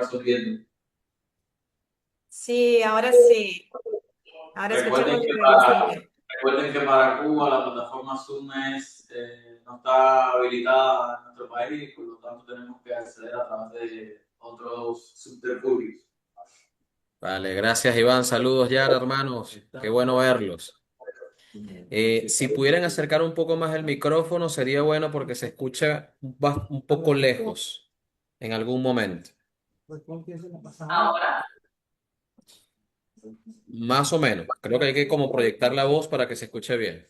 estamos resolviendo. Sí, ahora sí. Ahora Recuerden escuchamos que bastante para, bien. recuerden que para Cuba la plataforma Zoom no está habilitada en nuestro país, por lo tanto tenemos que acceder a través de otros subterfugios. Vale, gracias Iván. Saludos ya, hermanos. Qué bueno verlos. Si pudieran acercar un poco más el micrófono, sería bueno porque se escucha un poco lejos en algún momento. Ahora, Más o menos. Creo que hay que como proyectar la voz para que se escuche bien.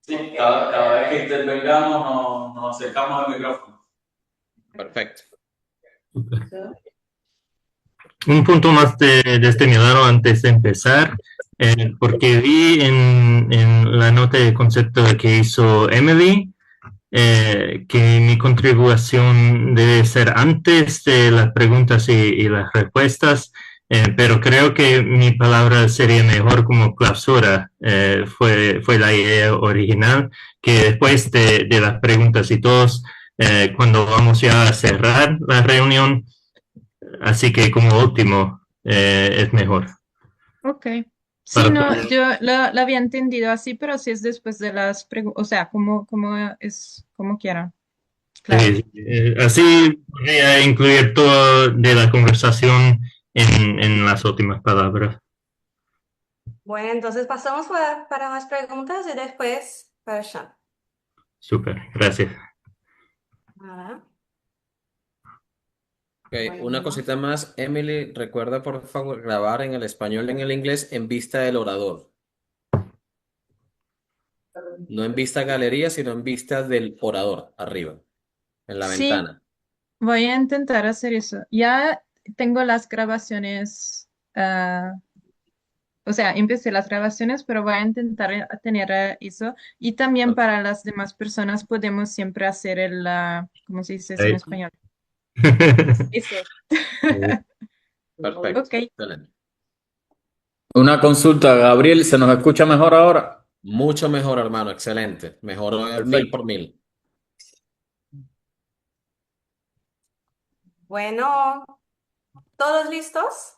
sí, cada vez que intervengamos nos acercamos al micrófono. Perfecto. Un punto más de este mi lado antes de empezar, porque vi en la nota de concepto que hizo Emily que mi contribución debe ser antes de las preguntas y las respuestas, pero creo que mi palabra sería mejor como clausura. Fue la idea original, que después de las preguntas y todos, cuando vamos ya a cerrar la reunión, así que como último es mejor. Ok. Sí, Para no, yo la había entendido así, pero si es después de las preguntas, o sea, como es, como quieran. Claro. así podría incluir todo de la conversación en las últimas palabras. Bueno, entonces pasamos para más preguntas y después para Sean. Súper, gracias. Nada. Ok, una Bueno. cosita más, Emily, recuerda por favor grabar en el español y en el inglés en vista del orador. No en vista galería, sino en vista del orador, arriba, en la Sí, ventana. voy a intentar hacer eso. Ya tengo las grabaciones, o sea, empecé las grabaciones, pero voy a intentar tener eso. Y también Ok. para las demás personas podemos siempre hacer ¿cómo se dice eso en Ahí. español? Eso. Perfecto, Ok. excelente. Una consulta, Gabriel, ¿se nos escucha mejor ahora? Mucho mejor, hermano, excelente. Mejor mil Perfecto. por mil. Bueno, ¿todos listos?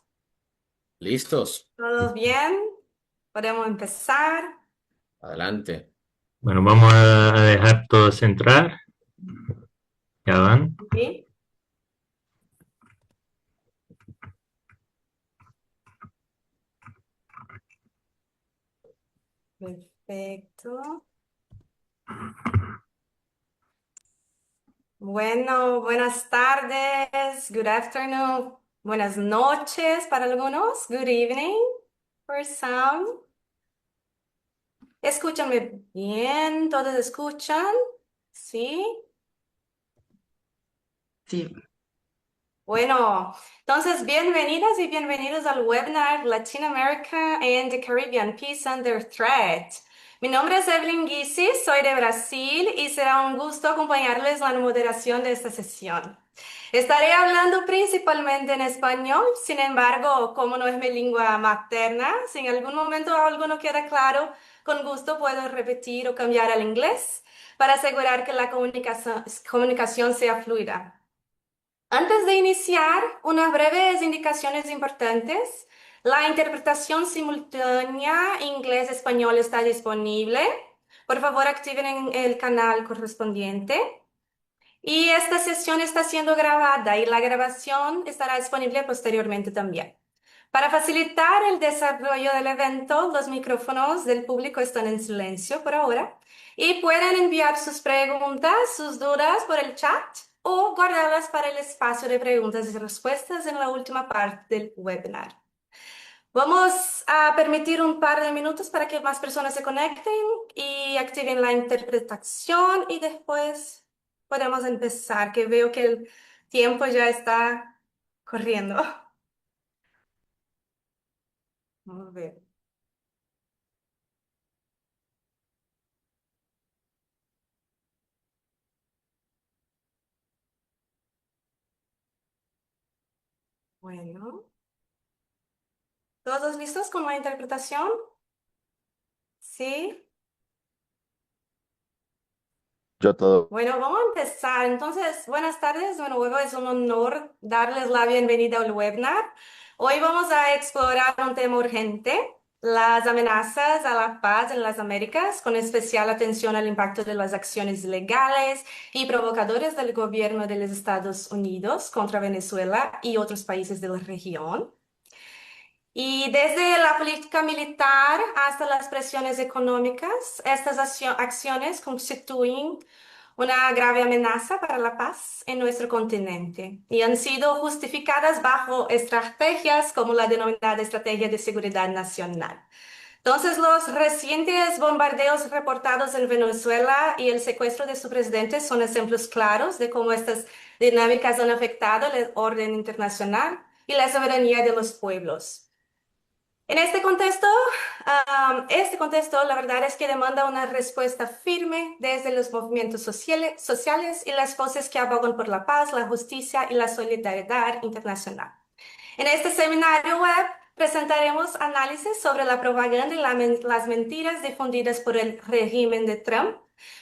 ¿Listos? ¿Todos bien? ¿Podemos empezar? Adelante. Bueno, vamos a dejar todos entrar. Ya van. Sí. Perfecto. Bueno, buenas tardes, good afternoon, buenas noches para algunos, good evening for some. Escúchame bien, ¿todos escuchan? ¿Sí? Sí, Bueno, entonces bienvenidas y bienvenidos al webinar Latin America and the Caribbean Peace Under Threat. Mi nombre es Evelyn Guisi, soy de Brasil y será un gusto acompañarles en la moderación de esta sesión. Estaré hablando principalmente en español, sin embargo, como no es mi lengua materna, si en algún momento algo no queda claro, con gusto puedo repetir o cambiar al inglés para asegurar que la comunicación sea fluida. Antes de iniciar, unas breves indicaciones importantes. La interpretación simultánea inglés-español está disponible. Por favor, activen el canal correspondiente. Y esta sesión está siendo grabada y la grabación estará disponible posteriormente también. Para facilitar el desarrollo del evento, los micrófonos del público están en silencio por ahora y pueden enviar sus preguntas, sus dudas por el chat o guardarlas para el espacio de preguntas y respuestas en la última parte del webinar. Vamos a permitir un par de minutos para que más personas se conecten y activen la interpretación y después podemos empezar, que veo que el tiempo ya está corriendo. Vamos a ver. Bueno, ¿todos listos con la interpretación? Sí. Yo todo. Bueno, vamos a empezar. Entonces, buenas tardes. De nuevo, es un honor darles la bienvenida al webinar. Hoy vamos a explorar un tema urgente, las amenazas a la paz en las Américas, con especial atención al impacto de las acciones ilegales y provocadoras del gobierno de los Estados Unidos contra Venezuela y otros países de la región. Y desde la política militar hasta las presiones económicas, estas acciones constituyen una grave amenaza para la paz en nuestro continente y han sido justificadas bajo estrategias como la denominada Estrategia de Seguridad Nacional. Entonces, los recientes bombardeos reportados en Venezuela y el secuestro de su presidente son ejemplos claros de cómo estas dinámicas han afectado el orden internacional y la soberanía de los pueblos. En este contexto, la verdad es que demanda una respuesta firme desde los movimientos sociales y las voces que abogan por la paz, la justicia y la solidaridad internacional. En este seminario web presentaremos análisis sobre la propaganda y las mentiras difundidas por el régimen de Trump.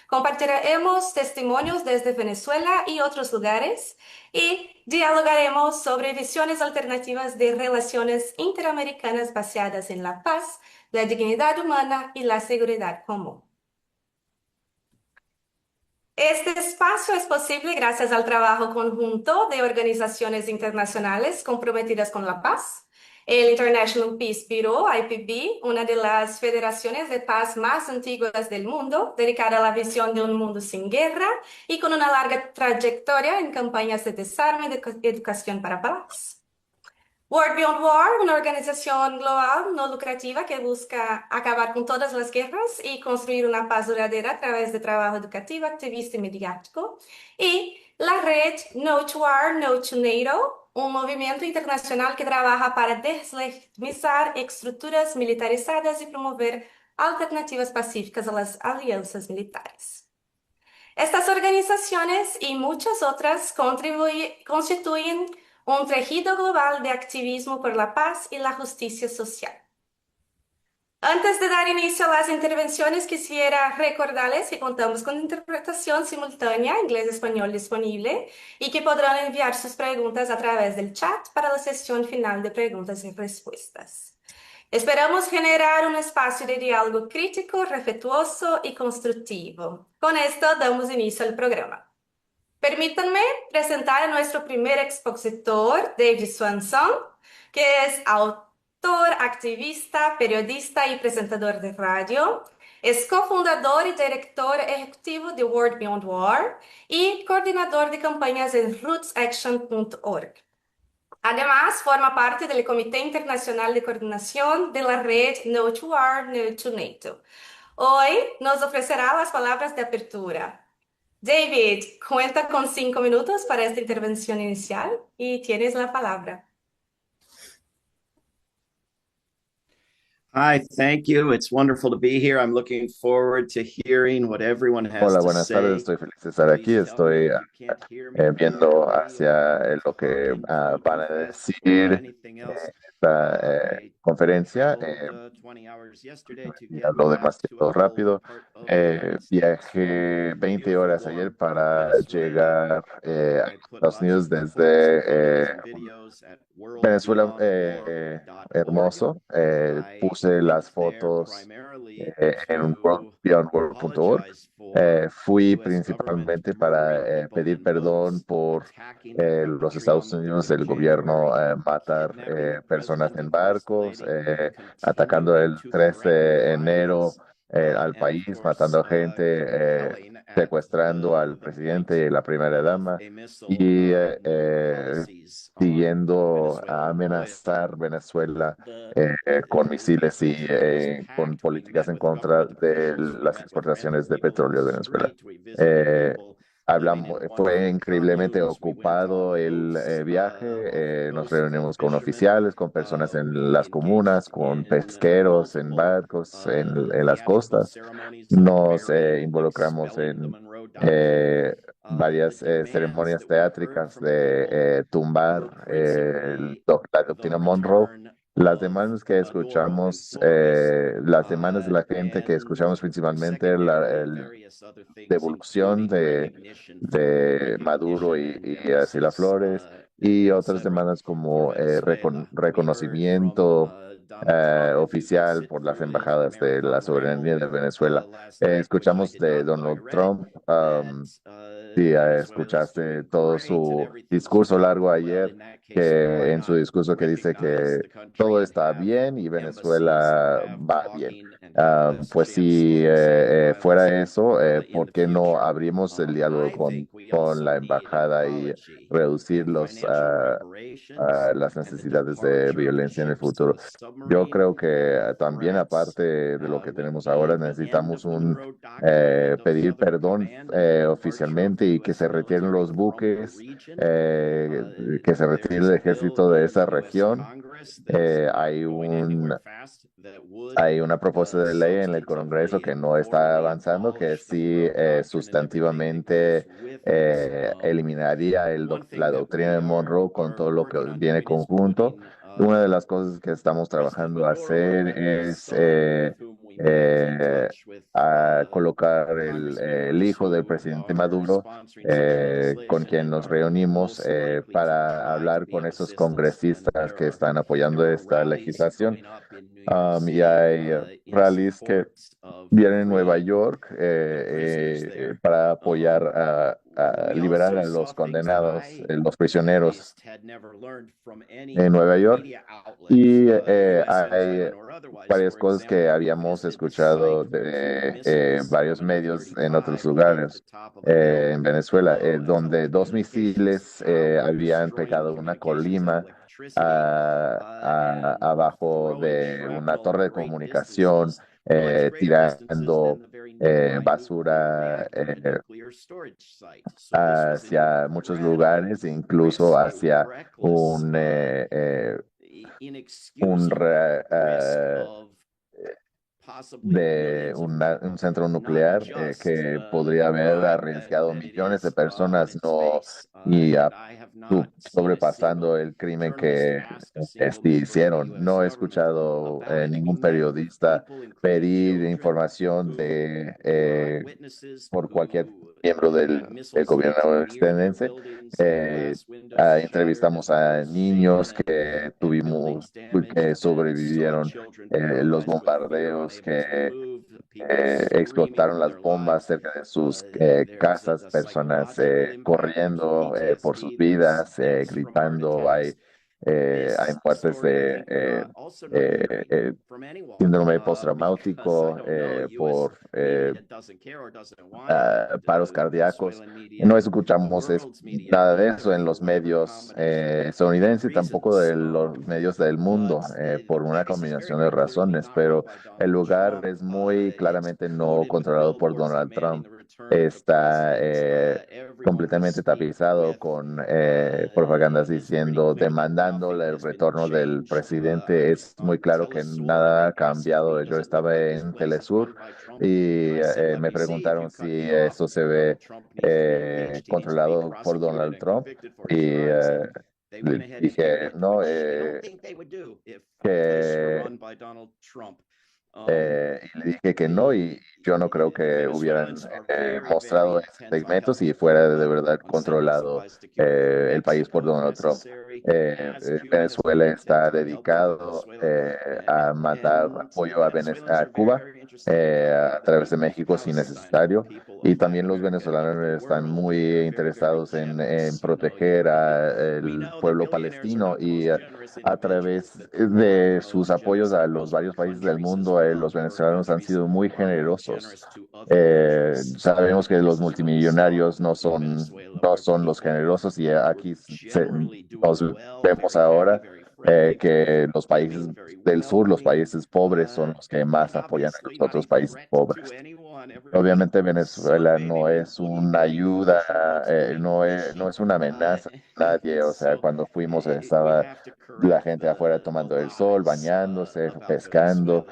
Compartiremos testimonios desde Venezuela y otros lugares y dialogaremos sobre visiones alternativas de relaciones interamericanas basadas en la paz, la dignidad humana y la seguridad común. Este espacio es posible gracias al trabajo conjunto de organizaciones internacionales comprometidas con la paz, el International Peace Bureau, IPB, una de las federaciones de paz más antiguas del mundo, dedicada a la visión de un mundo sin guerra y con una larga trayectoria en campañas de desarme y de educación para paz. World Beyond War, una organización global no lucrativa que busca acabar con todas las guerras y construir una paz duradera a través de trabajo educativo, activista y mediático. Y la red No to War, No to NATO, un movimiento internacional que trabaja para deslegitimizar estructuras militarizadas y promover alternativas pacíficas a las alianzas militares. Estas organizaciones y muchas otras constituyen un tejido global de activismo por la paz y la justicia social. Antes de dar inicio a las intervenciones, quisiera recordarles que contamos con interpretación simultánea inglés-español disponible y que podrán enviar sus preguntas a través del chat para la sesión final de preguntas y respuestas. Esperamos generar un espacio de diálogo crítico, respetuoso y constructivo. Con esto damos inicio al programa. Permítanme presentar a nuestro primer expositor, David Swanson, que es autor, activista, periodista y presentador de radio. Es cofundador y director ejecutivo de World Beyond War y coordinador de campañas en rootsaction.org. Además, forma parte del Comité Internacional de Coordinación de la red No to War, No to NATO. Hoy nos ofrecerá las palabras de apertura. David, cuenta con 5 minutos para esta intervención inicial y tienes la palabra. Hi, thank you. It's wonderful to be here. I'm looking forward to hearing what everyone has Hola, to buenas tardes. say. Estoy feliz de estar aquí. Estoy viendo hacia lo que van a decir en esta conferencia. Y hablo demasiado rápido. Viajé 20 horas ayer para llegar a Estados Unidos desde Venezuela, hermoso. Puse las fotos en beyondworld.org. Fui principalmente para pedir perdón por los Estados Unidos, el gobierno matar personas en barcos, atacando el 13 de enero al país, matando gente, secuestrando al presidente y la primera dama y siguiendo a amenazar Venezuela con misiles y con políticas en contra de las exportaciones de petróleo de Venezuela. Fue increíblemente ocupado el viaje. Nos reunimos con oficiales, con personas en las comunas, con pesqueros en barcos en las costas. Nos involucramos en varias ceremonias teátricas de tumbar la doctrina Monroe, Las demandas que escuchamos, las demandas de la gente que escuchamos principalmente, la devolución de Maduro y Sila Flores, y otras demandas como reconocimiento oficial por las embajadas de la soberanía de Venezuela. Escuchamos de Donald Trump. Sí, escuchaste todo su discurso largo ayer, que en su discurso que dice que todo está bien y Venezuela va bien. Pues si fuera eso, ¿por qué no abrimos el diálogo con la embajada y reducir las necesidades de violencia en el futuro? Yo creo que también, aparte de lo que tenemos ahora, necesitamos pedir perdón oficialmente y que se retiren los buques, que se retire el ejército de esa región. Hay una propuesta de ley en el Congreso que no está avanzando, que sí sustantivamente eliminaría la doctrina de Monroe con todo lo que viene conjunto. Una de las cosas que estamos trabajando a hacer es a colocar el hijo del presidente Maduro, con quien nos reunimos para hablar con esos congresistas que están apoyando esta legislación. Y hay rallies que vienen en Nueva York para apoyar a liberar a los condenados, los prisioneros en Nueva York. Y hay varias cosas que habíamos escuchado de varios medios en otros lugares en Venezuela, donde dos misiles habían pegado una colima abajo de una torre de comunicación, tirando basura hacia muchos lugares, incluso hacia un centro nuclear que podría haber arriesgado millones de personas, no, y sobrepasando el crimen que hicieron. No he escuchado ningún periodista pedir información por cualquier miembro del gobierno estadounidense. Entrevistamos a niños que sobrevivieron los bombardeos, que explotaron las bombas cerca de sus casas, personas corriendo por sus vidas, gritando. Hay muertes de síndrome postraumático por paros cardíacos. No escuchamos nada de eso en los medios estadounidenses, tampoco de los medios del mundo, por una combinación de razones, pero el lugar es muy claramente no controlado por Donald Trump. Está completamente tapizado con propagandas demandándole el retorno del presidente. Es muy claro que nada ha cambiado. Yo estaba en Telesur y me preguntaron si eso se ve controlado por Donald Trump, y le dije no, y le dije que no, y yo no creo que hubieran mostrado esos segmentos si fuera de verdad controlado el país por Donald Trump. Venezuela está dedicado a mandar apoyo a Cuba a través de México si necesario, y también los venezolanos están muy interesados en proteger al pueblo palestino, y a través de sus apoyos a los varios países del mundo, los venezolanos han sido muy generosos. Sabemos que los multimillonarios no son los generosos, y aquí nos vemos ahora que los países del sur, los países pobres, son los que más apoyan a los otros países pobres. Obviamente Venezuela no es una ayuda, no es una amenaza a nadie. O sea, cuando fuimos estaba la gente afuera tomando el sol, bañándose, pescando.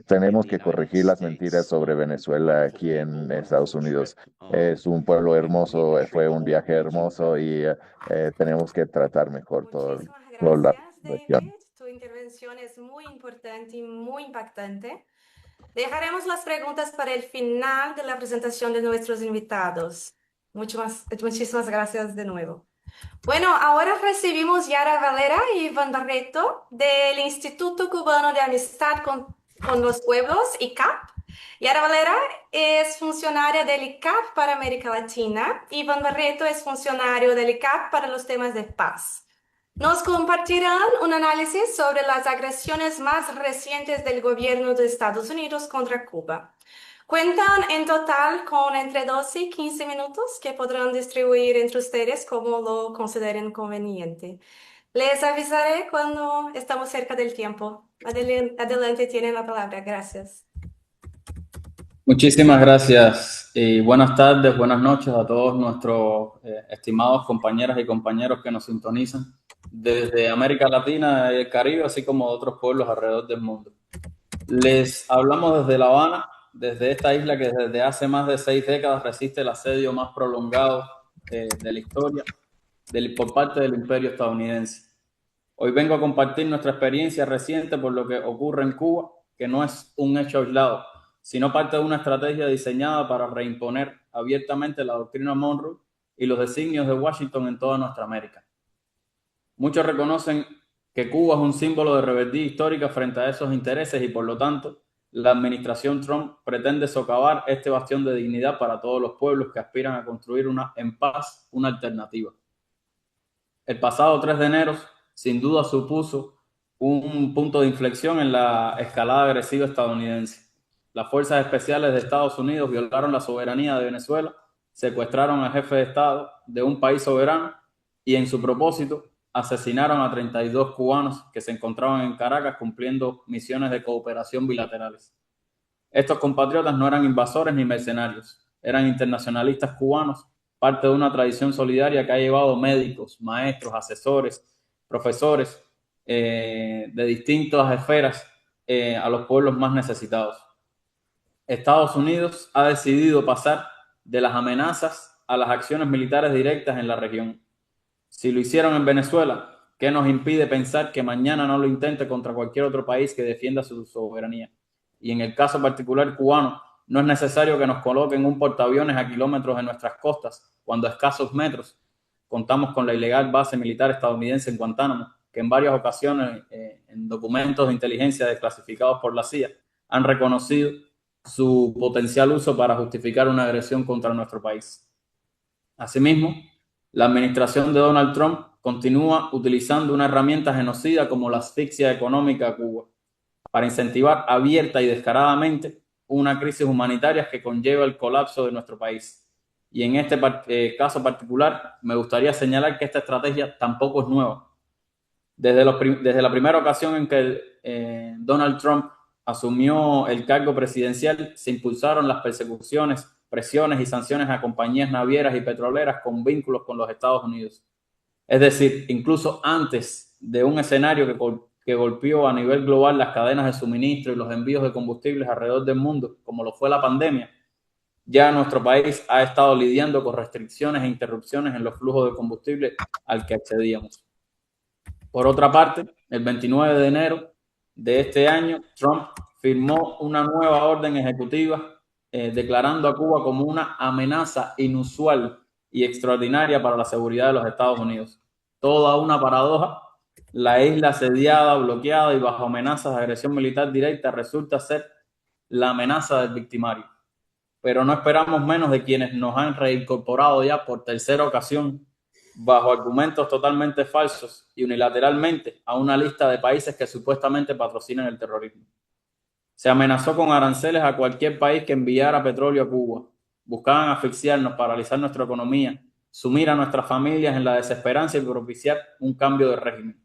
Tenemos que corregir las mentiras sobre Venezuela aquí en Estados Unidos. Es un pueblo hermoso, fue un viaje hermoso, y tenemos que tratar mejor toda Muchísimas la gracias, región. David. Tu intervención intervención es muy importante y muy impactante. Dejaremos las preguntas para el final de la presentación de nuestros invitados. Muchísimas gracias de nuevo. Bueno, ahora recibimos Yara Valera y Iván Barreto del Instituto Cubano de Amistad con los Pueblos, ICAP. Yara Valera es funcionaria del ICAP para América Latina. Iván Barreto es funcionario del ICAP para los temas de paz. Nos compartirán un análisis sobre las agresiones más recientes del gobierno de Estados Unidos contra Cuba. Cuentan en total con entre 12 y 15 minutos que podrán distribuir entre ustedes como lo consideren conveniente. Les avisaré cuando estamos cerca del tiempo. Adelante, tienen la palabra. Gracias. Muchísimas gracias y buenas tardes, buenas noches a todos nuestros estimados compañeras y compañeros que nos sintonizan desde América Latina y el Caribe, así como de otros pueblos alrededor del mundo. Les hablamos desde La Habana, desde esta isla que desde hace más de 6 décadas resiste el asedio más prolongado de la historia por parte del imperio estadounidense. Hoy vengo a compartir nuestra experiencia reciente por lo que ocurre en Cuba, que no es un hecho aislado, sino parte de una estrategia diseñada para reimponer abiertamente la doctrina Monroe y los designios de Washington en toda nuestra América. Muchos reconocen que Cuba es un símbolo de rebeldía histórica frente a esos intereses y, por lo tanto, la administración Trump pretende socavar este bastión de dignidad para todos los pueblos que aspiran a construir en paz una alternativa. El pasado 3 de enero, sin duda, supuso un punto de inflexión en la escalada agresiva estadounidense. Las fuerzas especiales de Estados Unidos violaron la soberanía de Venezuela, secuestraron al jefe de Estado de un país soberano y, en su propósito, asesinaron a 32 cubanos que se encontraban en Caracas cumpliendo misiones de cooperación bilaterales. Estos compatriotas no eran invasores ni mercenarios, eran internacionalistas cubanos, parte de una tradición solidaria que ha llevado médicos, maestros, asesores, profesores de distintas esferas a los pueblos más necesitados. Estados Unidos ha decidido pasar de las amenazas a las acciones militares directas en la región. Si lo hicieron en Venezuela, ¿qué nos impide pensar que mañana no lo intente contra cualquier otro país que defienda su soberanía? Y en el caso particular cubano, no es necesario que nos coloquen un portaaviones a kilómetros de nuestras costas, cuando a escasos metros contamos con la ilegal base militar estadounidense en Guantánamo, que en varias ocasiones, en documentos de inteligencia desclasificados por la CIA, han reconocido su potencial uso para justificar una agresión contra nuestro país. Asimismo, la administración de Donald Trump continúa utilizando una herramienta genocida como la asfixia económica a Cuba para incentivar abierta y descaradamente una crisis humanitaria que conlleva el colapso de nuestro país. Y en este caso particular, me gustaría señalar que esta estrategia tampoco es nueva. Desde la primera ocasión en que Donald Trump asumió el cargo presidencial, se impulsaron las persecuciones, presiones y sanciones a compañías navieras y petroleras con vínculos con los Estados Unidos. Es decir, incluso antes de un escenario que golpeó a nivel global las cadenas de suministro y los envíos de combustibles alrededor del mundo, como lo fue la pandemia, ya nuestro país ha estado lidiando con restricciones e interrupciones en los flujos de combustible al que accedíamos. Por otra parte, el 29 de enero de este año, Trump firmó una nueva orden ejecutiva declarando a Cuba como una amenaza inusual y extraordinaria para la seguridad de los Estados Unidos. Toda una paradoja. La isla asediada, bloqueada y bajo amenazas de agresión militar directa resulta ser la amenaza del victimario. Pero no esperamos menos de quienes nos han reincorporado ya por tercera ocasión bajo argumentos totalmente falsos y unilateralmente a una lista de países que supuestamente patrocinan el terrorismo. Se amenazó con aranceles a cualquier país que enviara petróleo a Cuba. Buscaban asfixiarnos, paralizar nuestra economía, sumir a nuestras familias en la desesperanza y propiciar un cambio de régimen.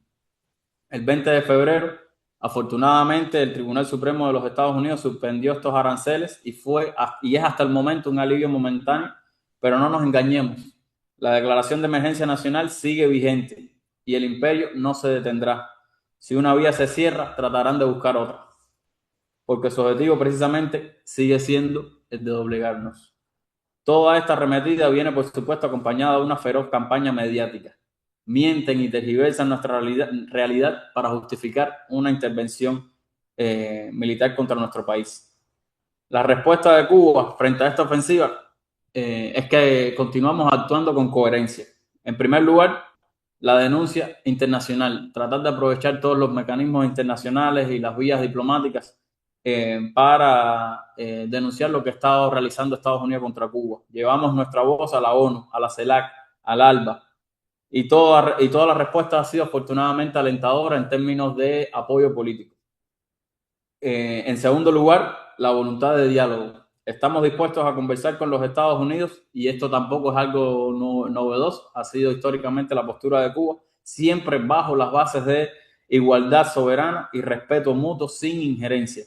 El 20 de febrero, afortunadamente, el Tribunal Supremo de los Estados Unidos suspendió estos aranceles y es hasta el momento un alivio momentáneo, pero no nos engañemos. La declaración de emergencia nacional sigue vigente y el imperio no se detendrá. Si una vía se cierra, tratarán de buscar otra, porque su objetivo precisamente sigue siendo el de doblegarnos. Toda esta arremetida viene, por supuesto, acompañada de una feroz campaña mediática. mienten y tergiversan nuestra realidad para justificar una intervención militar contra nuestro país. La respuesta de Cuba frente a esta ofensiva es que continuamos actuando con coherencia. En primer lugar, la denuncia internacional, tratar de aprovechar todos los mecanismos internacionales y las vías diplomáticas para denunciar lo que ha estado realizando Estados Unidos contra Cuba. Llevamos nuestra voz a la ONU, a la CELAC, al ALBA, y toda la respuesta ha sido afortunadamente alentadora en términos de apoyo político. En segundo lugar, la voluntad de diálogo. Estamos dispuestos a conversar con los Estados Unidos y esto tampoco es algo novedoso, ha sido históricamente la postura de Cuba, siempre bajo las bases de igualdad soberana y respeto mutuo sin injerencia.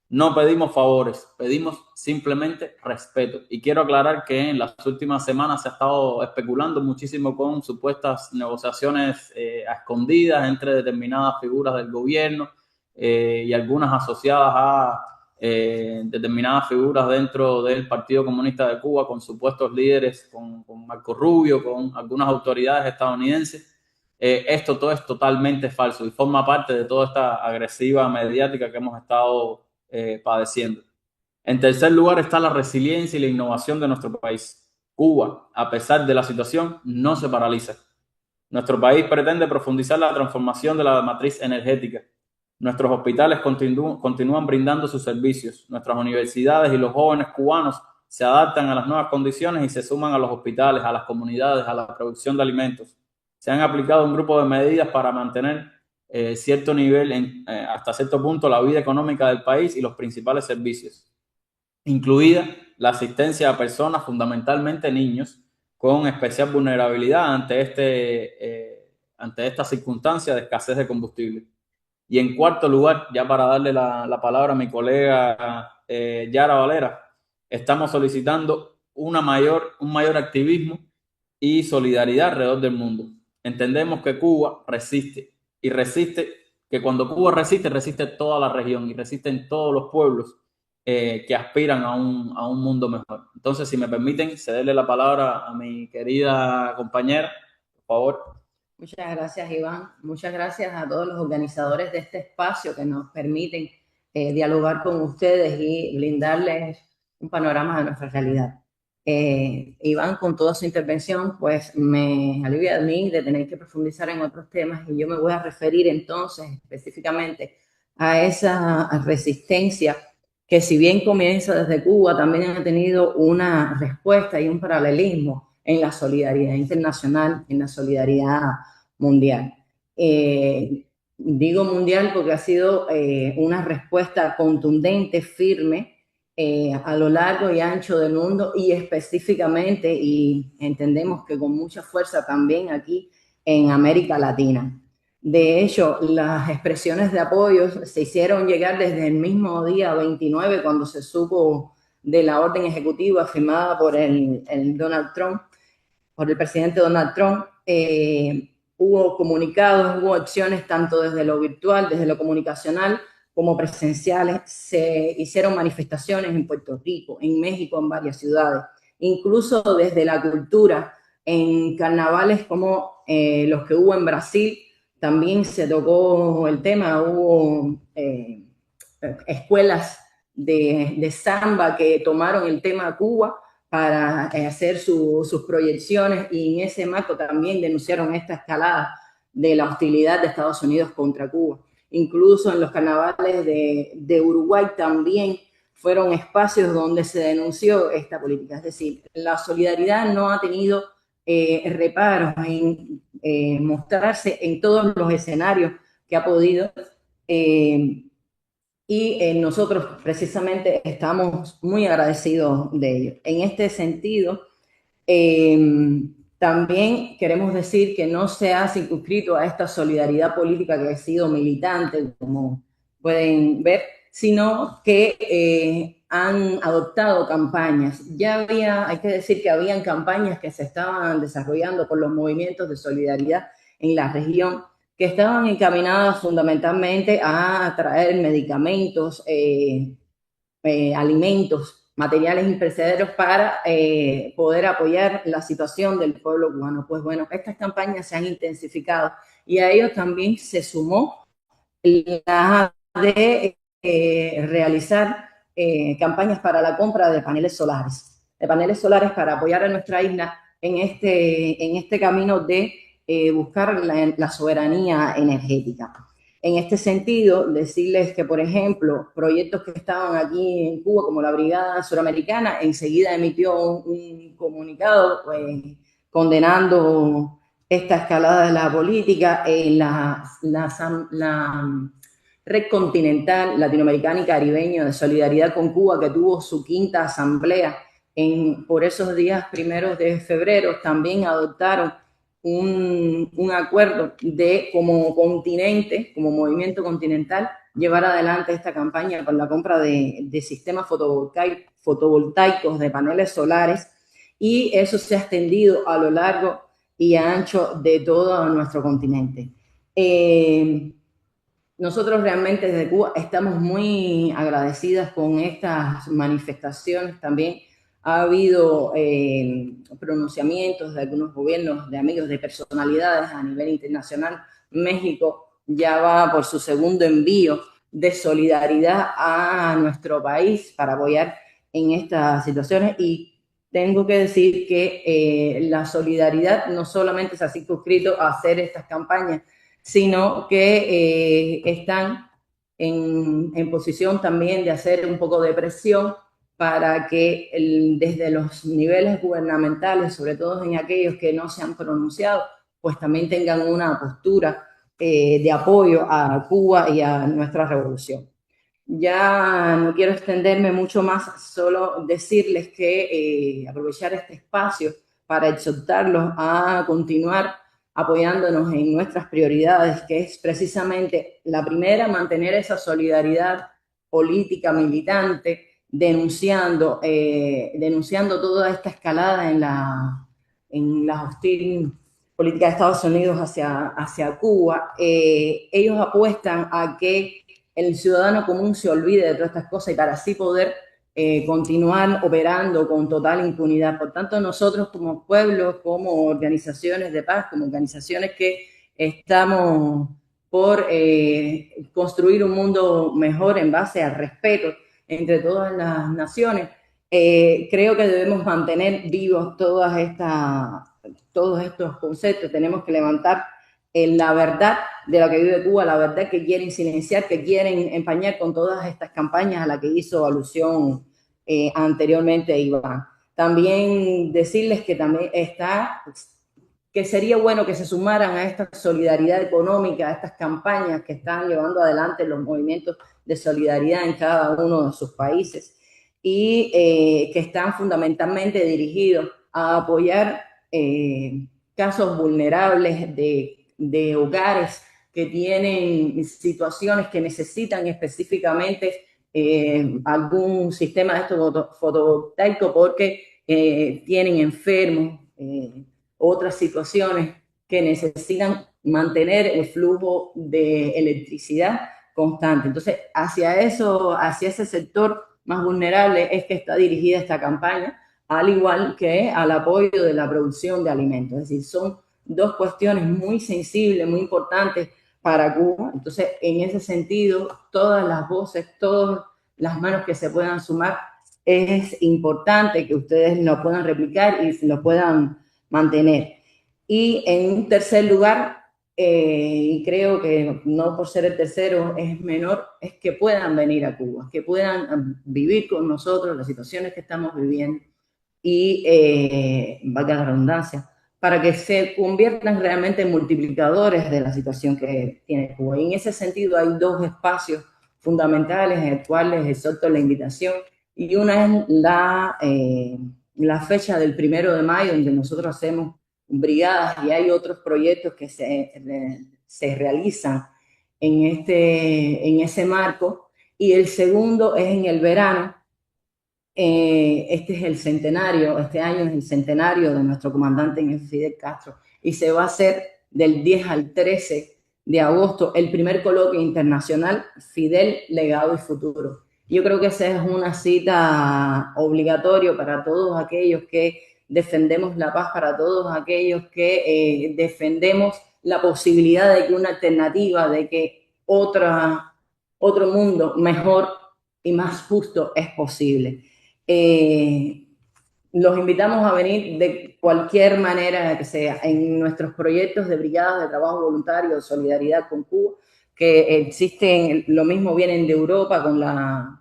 No pedimos favores, pedimos simplemente respeto. Y quiero aclarar que en las últimas semanas se ha estado especulando muchísimo con supuestas negociaciones a escondidas entre determinadas figuras del gobierno y algunas asociadas a determinadas figuras dentro del Partido Comunista de Cuba, con supuestos líderes, con Marco Rubio, con algunas autoridades estadounidenses. Todo es totalmente falso y forma parte de toda esta agresiva mediática que hemos estado padeciendo. En tercer lugar está la resiliencia y la innovación de nuestro país. Cuba, a pesar de la situación, no se paraliza. Nuestro país pretende profundizar la transformación de la matriz energética. Nuestros hospitales continúan brindando sus servicios. Nuestras universidades y los jóvenes cubanos se adaptan a las nuevas condiciones y se suman a los hospitales, a las comunidades, a la producción de alimentos. Se han aplicado un grupo de medidas para mantener cierto nivel, hasta cierto punto, la vida económica del país y los principales servicios, incluida la asistencia a personas, fundamentalmente niños, con especial vulnerabilidad ante esta circunstancia de escasez de combustible. Y en cuarto lugar, ya para darle la palabra a mi colega Yara Valera, estamos solicitando un mayor activismo y solidaridad alrededor del mundo. Entendemos que Cuba resiste y resiste, que cuando Cuba resiste, resiste toda la región y resisten todos los pueblos que aspiran a un mundo mejor. Entonces, si me permiten, cederle la palabra a mi querida compañera, por favor. Muchas gracias, Iván. Muchas gracias a todos los organizadores de este espacio que nos permiten dialogar con ustedes y brindarles un panorama de nuestra realidad. Iván, con toda su intervención, pues me alivia a mí de tener que profundizar en otros temas y yo me voy a referir entonces específicamente a esa resistencia que, si bien comienza desde Cuba, también ha tenido una respuesta y un paralelismo en la solidaridad internacional, en la solidaridad mundial. Digo mundial porque ha sido una respuesta contundente, firme, a lo largo y ancho del mundo y específicamente, y entendemos que con mucha fuerza también aquí en América Latina. De hecho, las expresiones de apoyo se hicieron llegar desde el mismo día 29, cuando se supo de la orden ejecutiva firmada por el presidente Donald Trump. Hubo comunicados, hubo acciones tanto desde lo virtual, desde lo comunicacional, como presenciales. Se hicieron manifestaciones en Puerto Rico, en México, en varias ciudades, incluso desde la cultura, en carnavales como los que hubo en Brasil, también se tocó el tema. Hubo escuelas de samba que tomaron el tema Cuba para hacer sus proyecciones, y en ese marco también denunciaron esta escalada de la hostilidad de Estados Unidos contra Cuba. Incluso en los carnavales de Uruguay también fueron espacios donde se denunció esta política. Es decir, la solidaridad no ha tenido reparos en mostrarse en todos los escenarios que ha podido, y nosotros precisamente estamos muy agradecidos de ello. En este sentido, también queremos decir que no se ha circunscrito a esta solidaridad política que ha sido militante, como pueden ver, sino que han adoptado campañas. Hay que decir que habían campañas que se estaban desarrollando por los movimientos de solidaridad en la región, que estaban encaminadas fundamentalmente a traer medicamentos, alimentos materiales imperecederos para poder apoyar la situación del pueblo cubano. Pues bueno, estas campañas se han intensificado y a ello también se sumó la de realizar campañas para la compra de paneles solares para apoyar a nuestra isla en este camino de buscar la soberanía energética. En este sentido, decirles que, por ejemplo, proyectos que estaban aquí en Cuba, como la Brigada Suramericana, enseguida emitió un comunicado condenando esta escalada de la política. La Red Continental Latinoamericana y Caribeño de Solidaridad con Cuba, que tuvo su 5ª asamblea por esos días primeros de febrero, también adoptaron un acuerdo de, como continente, como movimiento continental, llevar adelante esta campaña con la compra de sistemas fotovoltaicos de paneles solares, y eso se ha extendido a lo largo y ancho de todo nuestro continente. Nosotros realmente desde Cuba estamos muy agradecidas con estas manifestaciones. También ha habido pronunciamientos de algunos gobiernos, de amigos, de personalidades a nivel internacional. México ya va por su 2º envío de solidaridad a nuestro país para apoyar en estas situaciones, y tengo que decir que la solidaridad no solamente se ha circunscrito a hacer estas campañas, sino que están en posición también de hacer un poco de presión para que desde los niveles gubernamentales, sobre todo en aquellos que no se han pronunciado, pues también tengan una postura de apoyo a Cuba y a nuestra revolución. Ya no quiero extenderme mucho más, solo decirles que aprovechar este espacio para exhortarlos a continuar apoyándonos en nuestras prioridades, que es precisamente la primera, mantener esa solidaridad política militante, denunciando toda esta escalada en la hostil política de Estados Unidos hacia Cuba. Ellos apuestan a que el ciudadano común se olvide de todas estas cosas y para así poder continuar operando con total impunidad. Por tanto, nosotros como pueblos, como organizaciones de paz, como organizaciones que estamos por construir un mundo mejor en base al respeto entre todas las naciones, creo que debemos mantener vivos todos estos conceptos. Tenemos que levantar la verdad de la que vive Cuba, la verdad que quieren silenciar, que quieren empañar con todas estas campañas a las que hizo alusión anteriormente Iván. También decirles que también que sería bueno que se sumaran a esta solidaridad económica, a estas campañas que están llevando adelante los movimientos de solidaridad en cada uno de sus países y que están fundamentalmente dirigidos a apoyar casos vulnerables de hogares que tienen situaciones que necesitan específicamente algún sistema de esto fotovoltaico porque tienen enfermos, otras situaciones que necesitan mantener el flujo de electricidad constante. Entonces, hacia ese sector más vulnerable es que está dirigida esta campaña, al igual que al apoyo de la producción de alimentos. Es decir, son dos cuestiones muy sensibles, muy importantes para Cuba. Entonces, en ese sentido, todas las voces, todas las manos que se puedan sumar, es importante que ustedes lo puedan replicar y lo puedan mantener. Y en un tercer lugar, y creo que no por ser el tercero es menor, es que puedan venir a Cuba, que puedan vivir con nosotros las situaciones que estamos viviendo y, valga la redundancia, para que se conviertan realmente en multiplicadores de la situación que tiene Cuba. Y en ese sentido hay dos espacios fundamentales en los cuales exhorto la invitación, y una es la fecha del 1 de mayo, donde nosotros hacemos brigadas y hay otros proyectos que se realizan en ese marco, y el segundo es en el verano. Este es el centenario, este año es el centenario de nuestro comandante en jefe Fidel Castro, y se va a hacer del 10 al 13 de agosto el primer coloquio internacional Fidel, Legado y Futuro. Yo creo que esa es una cita obligatoria para todos aquellos que defendemos la paz, para todos aquellos que defendemos la posibilidad de que una alternativa, de que otro mundo mejor y más justo es posible. Los invitamos a venir de cualquier manera que sea en nuestros proyectos de brigadas de trabajo voluntario de solidaridad con Cuba, que existen, lo mismo vienen de Europa con la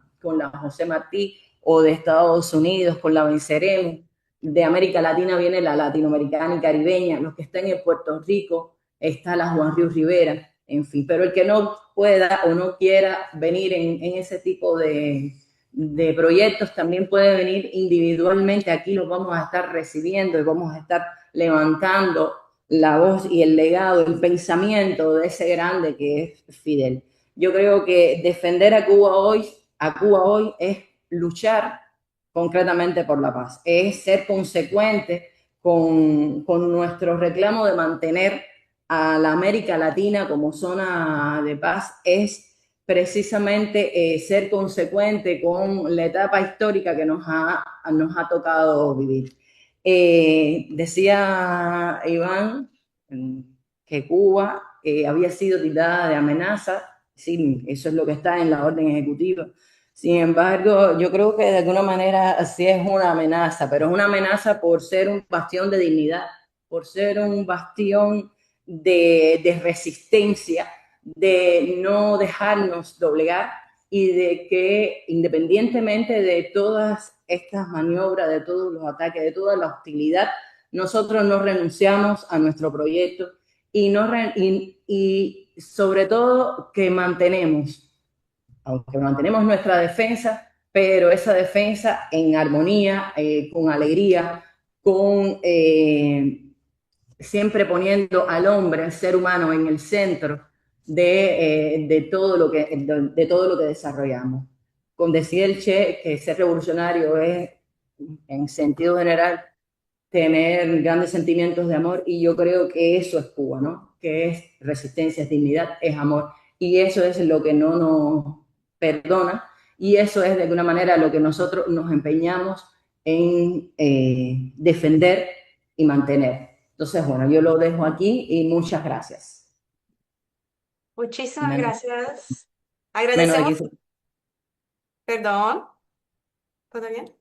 José Martí, o de Estados Unidos con la Venceremos. De América Latina viene la latinoamericana y caribeña. Los que están en Puerto Rico está la Juan Ríos Rivera, en fin. Pero el que no pueda o no quiera venir en ese tipo de proyectos también puede venir individualmente. Aquí los vamos a estar recibiendo y vamos a estar levantando la voz y el legado, el pensamiento de ese grande que es Fidel. Yo creo que defender a Cuba hoy es luchar concretamente por la paz, es ser consecuente con nuestro reclamo de mantener a la América Latina como zona de paz, es precisamente ser consecuente con la etapa histórica que nos ha tocado vivir. Decía Iván que Cuba había sido tildada de amenaza. Sí, eso es lo que está en la orden ejecutiva. Sin embargo, yo creo que de alguna manera sí es una amenaza, pero es una amenaza por ser un bastión de dignidad, por ser un bastión de resistencia, de no dejarnos doblegar y de que independientemente de todas estas maniobras, de todos los ataques, de toda la hostilidad, nosotros no renunciamos a nuestro proyecto y sobre todo que mantenemos nuestra defensa, pero esa defensa en armonía, con alegría, siempre poniendo al hombre, al ser humano en el centro de todo lo que desarrollamos. Con decir el Che que ser revolucionario es, en sentido general, tener grandes sentimientos de amor, y yo creo que eso es Cuba, ¿no? Que es resistencia, es dignidad, es amor, y eso es lo que no nos perdona, y eso es de alguna manera lo que nosotros nos empeñamos en defender y mantener. Entonces, bueno, yo lo dejo aquí y muchas gracias. Muchísimas Menos, gracias. menos Agradecemos, aquí. perdón, ¿todo bien?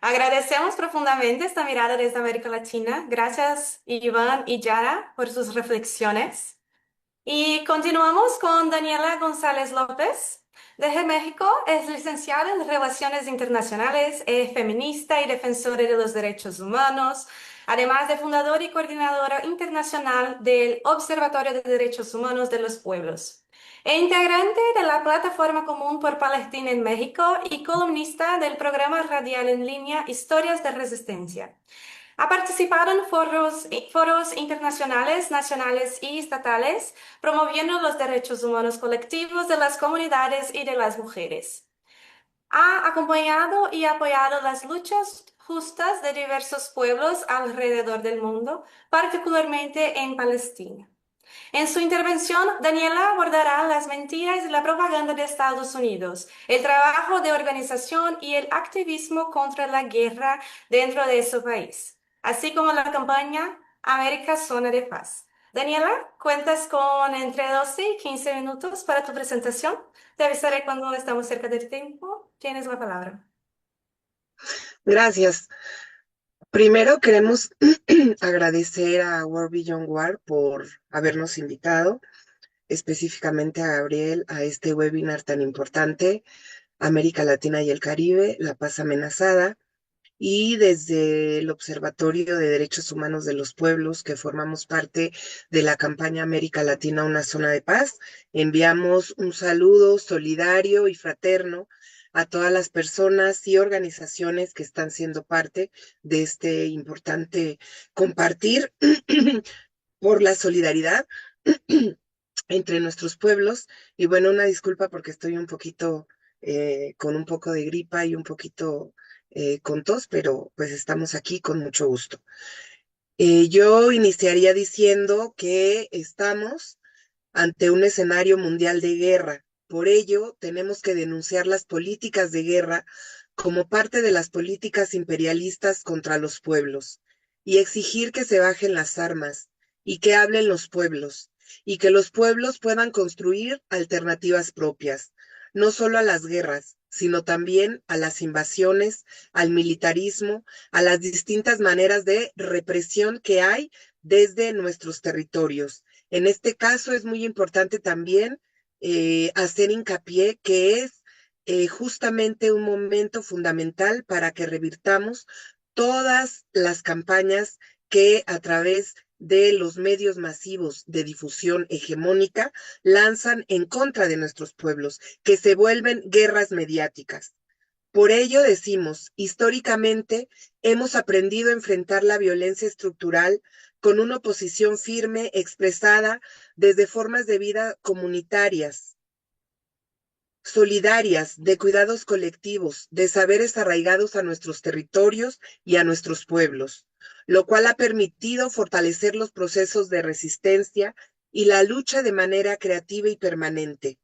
Agradecemos profundamente esta mirada desde América Latina. Gracias, Iván y Yara, por sus reflexiones. Y continuamos con Daniela González López, desde México. Es licenciada en Relaciones Internacionales, es feminista y defensora de los derechos humanos, además de fundadora y coordinadora internacional del Observatorio de Derechos Humanos de los Pueblos. E integrante de la Plataforma Común por Palestina en México y columnista del programa radial en línea Historias de Resistencia. Ha participado en foros internacionales, nacionales y estatales, promoviendo los derechos humanos colectivos de las comunidades y de las mujeres. Ha acompañado y apoyado las luchas justas de diversos pueblos alrededor del mundo, particularmente en Palestina. En su intervención, Daniela abordará las mentiras y la propaganda de Estados Unidos, el trabajo de organización y el activismo contra la guerra dentro de su país, así como la campaña América Zona de Paz. Daniela, cuentas con entre 12 y 15 minutos para tu presentación. Te avisaré cuando estamos cerca del tiempo. Tienes la palabra. Gracias. Primero queremos agradecer a World Beyond War por habernos invitado, específicamente a Gabriel, a este webinar tan importante, América Latina y el Caribe, la paz amenazada, y desde el Observatorio de Derechos Humanos de los Pueblos, que formamos parte de la campaña América Latina, una zona de paz, enviamos un saludo solidario y fraterno a todas las personas y organizaciones que están siendo parte de este importante compartir por la solidaridad entre nuestros pueblos. Y bueno, una disculpa porque estoy un poquito con un poco de gripa y un poquito con tos, pero pues estamos aquí con mucho gusto. Yo iniciaría diciendo que estamos ante un escenario mundial de guerra, Por ello, tenemos que denunciar las políticas de guerra como parte de las políticas imperialistas contra los pueblos y exigir que se bajen las armas y que hablen los pueblos y que los pueblos puedan construir alternativas propias, no solo a las guerras, sino también a las invasiones, al militarismo, a las distintas maneras de represión que hay desde nuestros territorios. En este caso es muy importante también hacer hincapié que es justamente un momento fundamental para que revirtamos todas las campañas que a través de los medios masivos de difusión hegemónica lanzan en contra de nuestros pueblos, que se vuelven guerras mediáticas. Por ello decimos, históricamente hemos aprendido a enfrentar la violencia estructural con una oposición firme expresada desde formas de vida comunitarias, solidarias, de cuidados colectivos, de saberes arraigados a nuestros territorios y a nuestros pueblos, lo cual ha permitido fortalecer los procesos de resistencia y la lucha de manera creativa y permanente.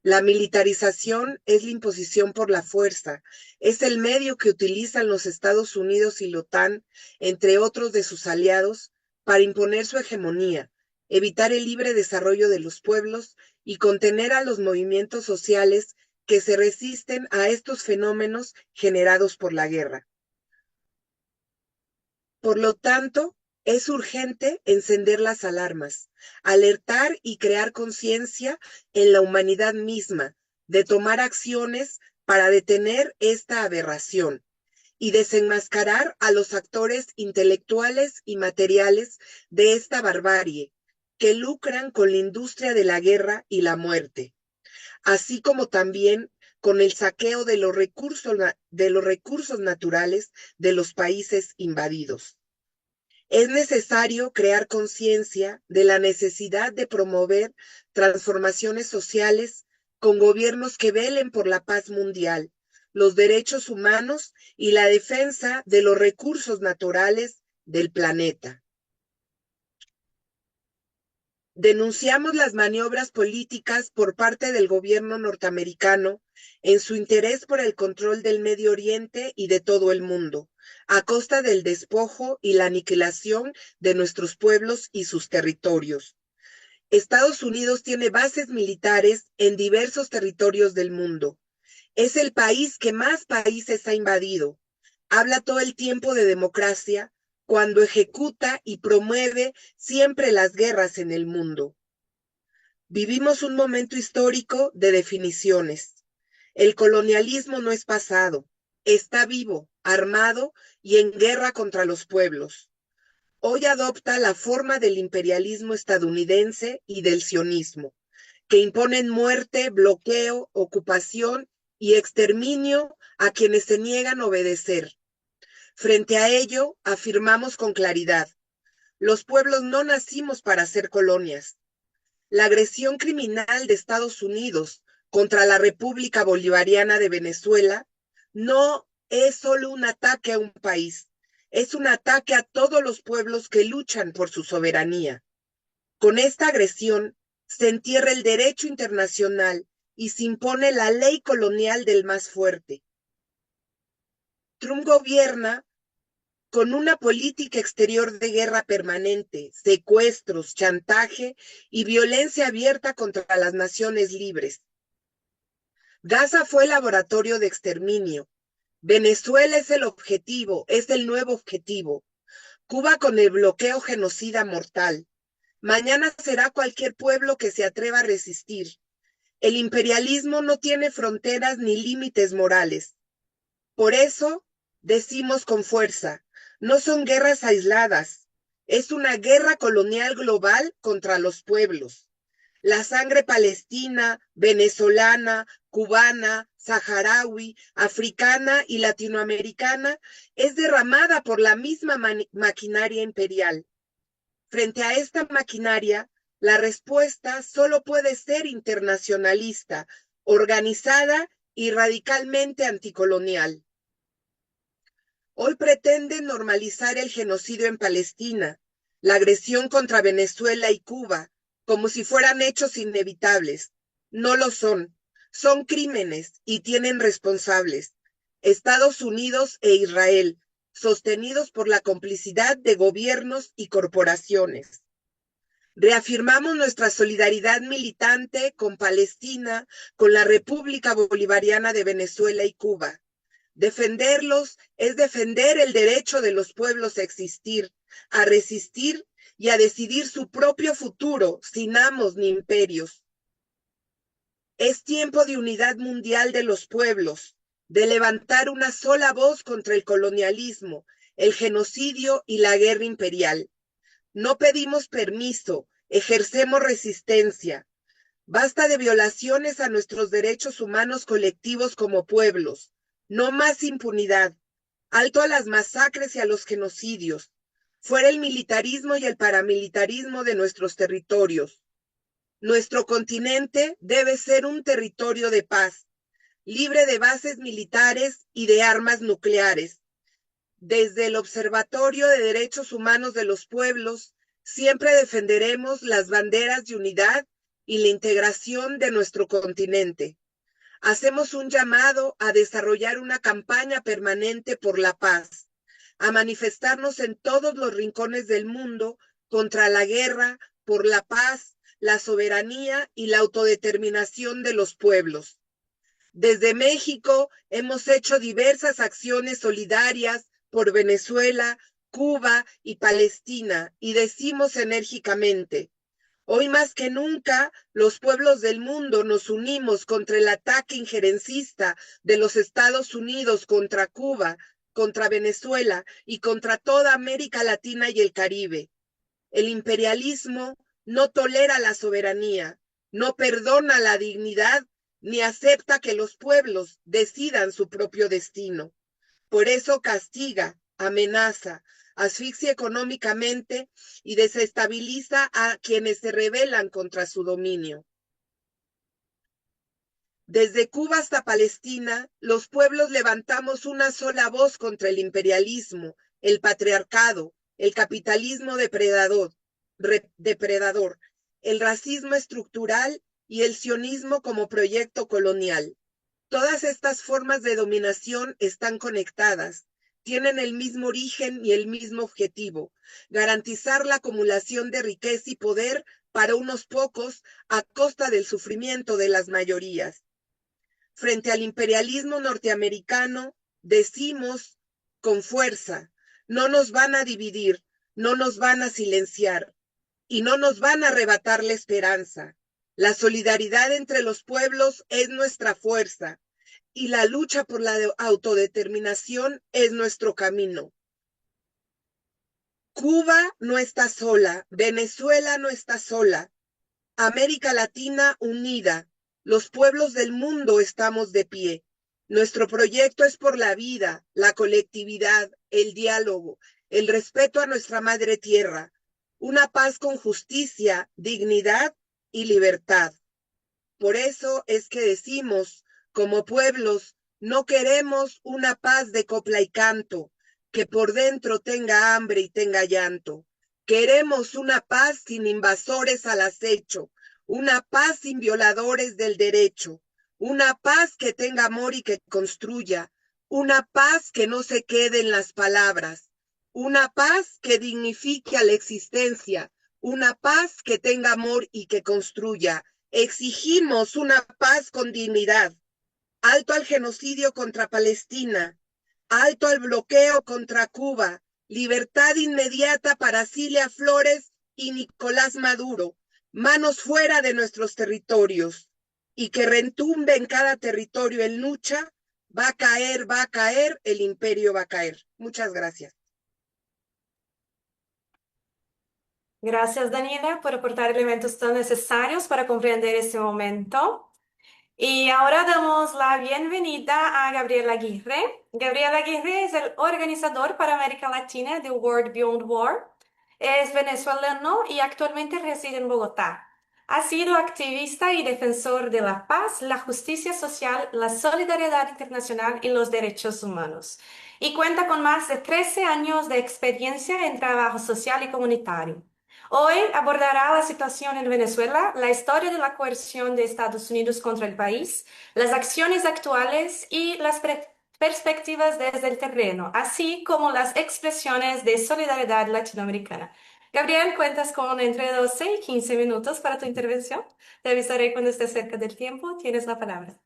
La militarización es la imposición por la fuerza, es el medio que utilizan los Estados Unidos y la OTAN, entre otros de sus aliados, para imponer su hegemonía, evitar el libre desarrollo de los pueblos y contener a los movimientos sociales que se resisten a estos fenómenos generados por la guerra. Por lo tanto, es urgente encender las alarmas, alertar y crear conciencia en la humanidad misma, de tomar acciones para detener esta aberración y desenmascarar a los actores intelectuales y materiales de esta barbarie que lucran con la industria de la guerra y la muerte, así como también con el saqueo de los recursos naturales de los países invadidos. Es necesario crear conciencia de la necesidad de promover transformaciones sociales con gobiernos que velen por la paz mundial, los derechos humanos y la defensa de los recursos naturales del planeta. Denunciamos las maniobras políticas por parte del gobierno norteamericano en su interés por el control del Medio Oriente y de todo el mundo, a costa del despojo y la aniquilación de nuestros pueblos y sus territorios. Estados Unidos tiene bases militares en diversos territorios del mundo. Es el país que más países ha invadido. Habla todo el tiempo de democracia cuando ejecuta y promueve siempre las guerras en el mundo. Vivimos un momento histórico de definiciones. El colonialismo no es pasado, está vivo, armado y en guerra contra los pueblos. Hoy adopta la forma del imperialismo estadounidense y del sionismo, que imponen muerte, bloqueo, ocupación y exterminio a quienes se niegan a obedecer. Frente a ello, afirmamos con claridad, los pueblos no nacimos para ser colonias. La agresión criminal de Estados Unidos contra la República Bolivariana de Venezuela no es solo un ataque a un país, es un ataque a todos los pueblos que luchan por su soberanía. Con esta agresión se entierra el derecho internacional y se impone la ley colonial del más fuerte. Trump gobierna con una política exterior de guerra permanente, secuestros, chantaje y violencia abierta contra las naciones libres. Gaza fue el laboratorio de exterminio. Venezuela es el objetivo, es el nuevo objetivo. Cuba con el bloqueo genocida mortal. Mañana será cualquier pueblo que se atreva a resistir. El imperialismo no tiene fronteras ni límites morales. Por eso decimos con fuerza, no son guerras aisladas, es una guerra colonial global contra los pueblos. La sangre palestina, venezolana, cubana, saharaui, africana y latinoamericana es derramada por la misma maquinaria imperial. Frente a esta maquinaria, la respuesta solo puede ser internacionalista, organizada y radicalmente anticolonial. Hoy pretenden normalizar el genocidio en Palestina, la agresión contra Venezuela y Cuba, como si fueran hechos inevitables. No lo son. Son crímenes y tienen responsables. Estados Unidos e Israel, sostenidos por la complicidad de gobiernos y corporaciones. Reafirmamos nuestra solidaridad militante con Palestina, con la República Bolivariana de Venezuela y Cuba. Defenderlos es defender el derecho de los pueblos a existir, a resistir y a decidir su propio futuro sin amos ni imperios. Es tiempo de unidad mundial de los pueblos, de levantar una sola voz contra el colonialismo, el genocidio y la guerra imperial. No pedimos permiso, ejercemos resistencia. Basta de violaciones a nuestros derechos humanos colectivos como pueblos. No más impunidad. Alto a las masacres y a los genocidios. Fuera el militarismo y el paramilitarismo de nuestros territorios. Nuestro continente debe ser un territorio de paz, libre de bases militares y de armas nucleares. Desde el Observatorio de Derechos Humanos de los Pueblos, siempre defenderemos las banderas de unidad y la integración de nuestro continente. Hacemos un llamado a desarrollar una campaña permanente por la paz, a manifestarnos en todos los rincones del mundo contra la guerra, por la paz, la soberanía y la autodeterminación de los pueblos. Desde México hemos hecho diversas acciones solidarias por Venezuela, Cuba y Palestina y decimos enérgicamente, hoy más que nunca los pueblos del mundo nos unimos contra el ataque injerencista de los Estados Unidos contra Cuba, contra Venezuela y contra toda América Latina y el Caribe. El imperialismo no tolera la soberanía, no perdona la dignidad, ni acepta que los pueblos decidan su propio destino. Por eso castiga, amenaza, asfixia económicamente y desestabiliza a quienes se rebelan contra su dominio. Desde Cuba hasta Palestina, los pueblos levantamos una sola voz contra el imperialismo, el patriarcado, el capitalismo depredador, el racismo estructural y el sionismo como proyecto colonial. Todas estas formas de dominación están conectadas, tienen el mismo origen y el mismo objetivo, garantizar la acumulación de riqueza y poder para unos pocos a costa del sufrimiento de las mayorías. Frente al imperialismo norteamericano, decimos con fuerza, no nos van a dividir, no nos van a silenciar y no nos van a arrebatar la esperanza. La solidaridad entre los pueblos es nuestra fuerza y la lucha por la autodeterminación es nuestro camino. Cuba no está sola, Venezuela no está sola, América Latina unida, los pueblos del mundo estamos de pie. Nuestro proyecto es por la vida, la colectividad, el diálogo, el respeto a nuestra madre tierra, una paz con justicia, dignidad y libertad. Por eso es que decimos, como pueblos, no queremos una paz de copla y canto, que por dentro tenga hambre y tenga llanto. Queremos una paz sin invasores al acecho, una paz sin violadores del derecho, una paz que tenga amor y que construya, una paz que no se quede en las palabras, una paz que dignifique a la existencia, una paz que tenga amor y que construya. Exigimos una paz con dignidad. Alto al genocidio contra Palestina, alto al bloqueo contra Cuba, libertad inmediata para Cilia Flores y Nicolás Maduro, manos fuera de nuestros territorios, y que retumbe en cada territorio el lucha, va a caer, el imperio va a caer. Muchas gracias. Gracias, Daniela, por aportar elementos tan necesarios para comprender este momento. Y ahora damos la bienvenida a Gabriel Aguirre. Gabriel Aguirre es el organizador para América Latina de World Beyond War. Es venezolano y actualmente reside en Bogotá. Ha sido activista y defensor de la paz, la justicia social, la solidaridad internacional y los derechos humanos. Y cuenta con más de 13 años de experiencia en trabajo social y comunitario. Hoy abordará la situación en Venezuela, la historia de la coerción de Estados Unidos contra el país, las acciones actuales y las perspectivas desde el terreno, así como las expresiones de solidaridad latinoamericana. Gabriel, cuentas con entre 12 y 15 minutos para tu intervención. Te avisaré cuando esté cerca del tiempo. Tienes la palabra.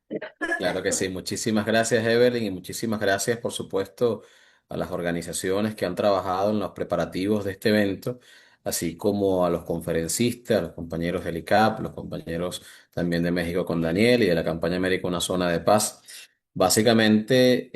Claro que sí. Muchísimas gracias, Evelyn, y muchísimas gracias, por supuesto, a las organizaciones que han trabajado en los preparativos de este evento, así como a los conferencistas, a los compañeros del ICAP, los compañeros también de México con Daniel y de la campaña América Una Zona de Paz. Básicamente,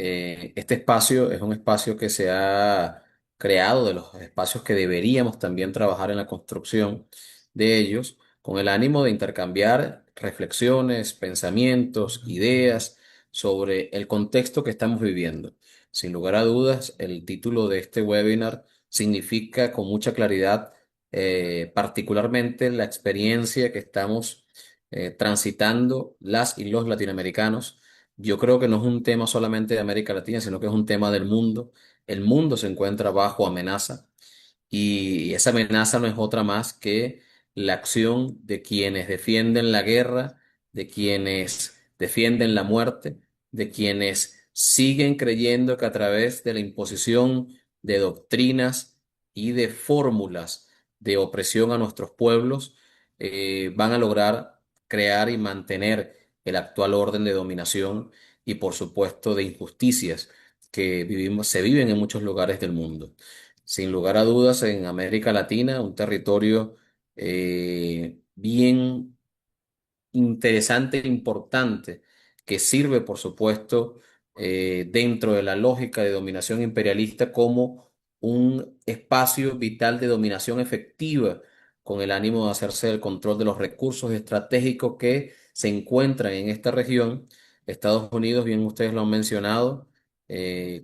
este espacio es un espacio que se ha creado de los espacios que deberíamos también trabajar en la construcción de ellos con el ánimo de intercambiar reflexiones, pensamientos, ideas sobre el contexto que estamos viviendo. Sin lugar a dudas, el título de este webinar significa con mucha claridad, particularmente la experiencia que estamos transitando las y los latinoamericanos. Yo creo que no es un tema solamente de América Latina, sino que es un tema del mundo. El mundo se encuentra bajo amenaza. Y esa amenaza no es otra más que la acción de quienes defienden la guerra, de quienes defienden la muerte, de quienes siguen creyendo que a través de la imposición de doctrinas y de fórmulas de opresión a nuestros pueblos, van a lograr crear y mantener el actual orden de dominación y, por supuesto, de injusticias que se viven en muchos lugares del mundo. Sin lugar a dudas, en América Latina, un territorio bien interesante e importante que sirve, por supuesto, dentro de la lógica de dominación imperialista como un espacio vital de dominación efectiva con el ánimo de hacerse el control de los recursos estratégicos que se encuentran en esta región. Estados Unidos, bien ustedes lo han mencionado,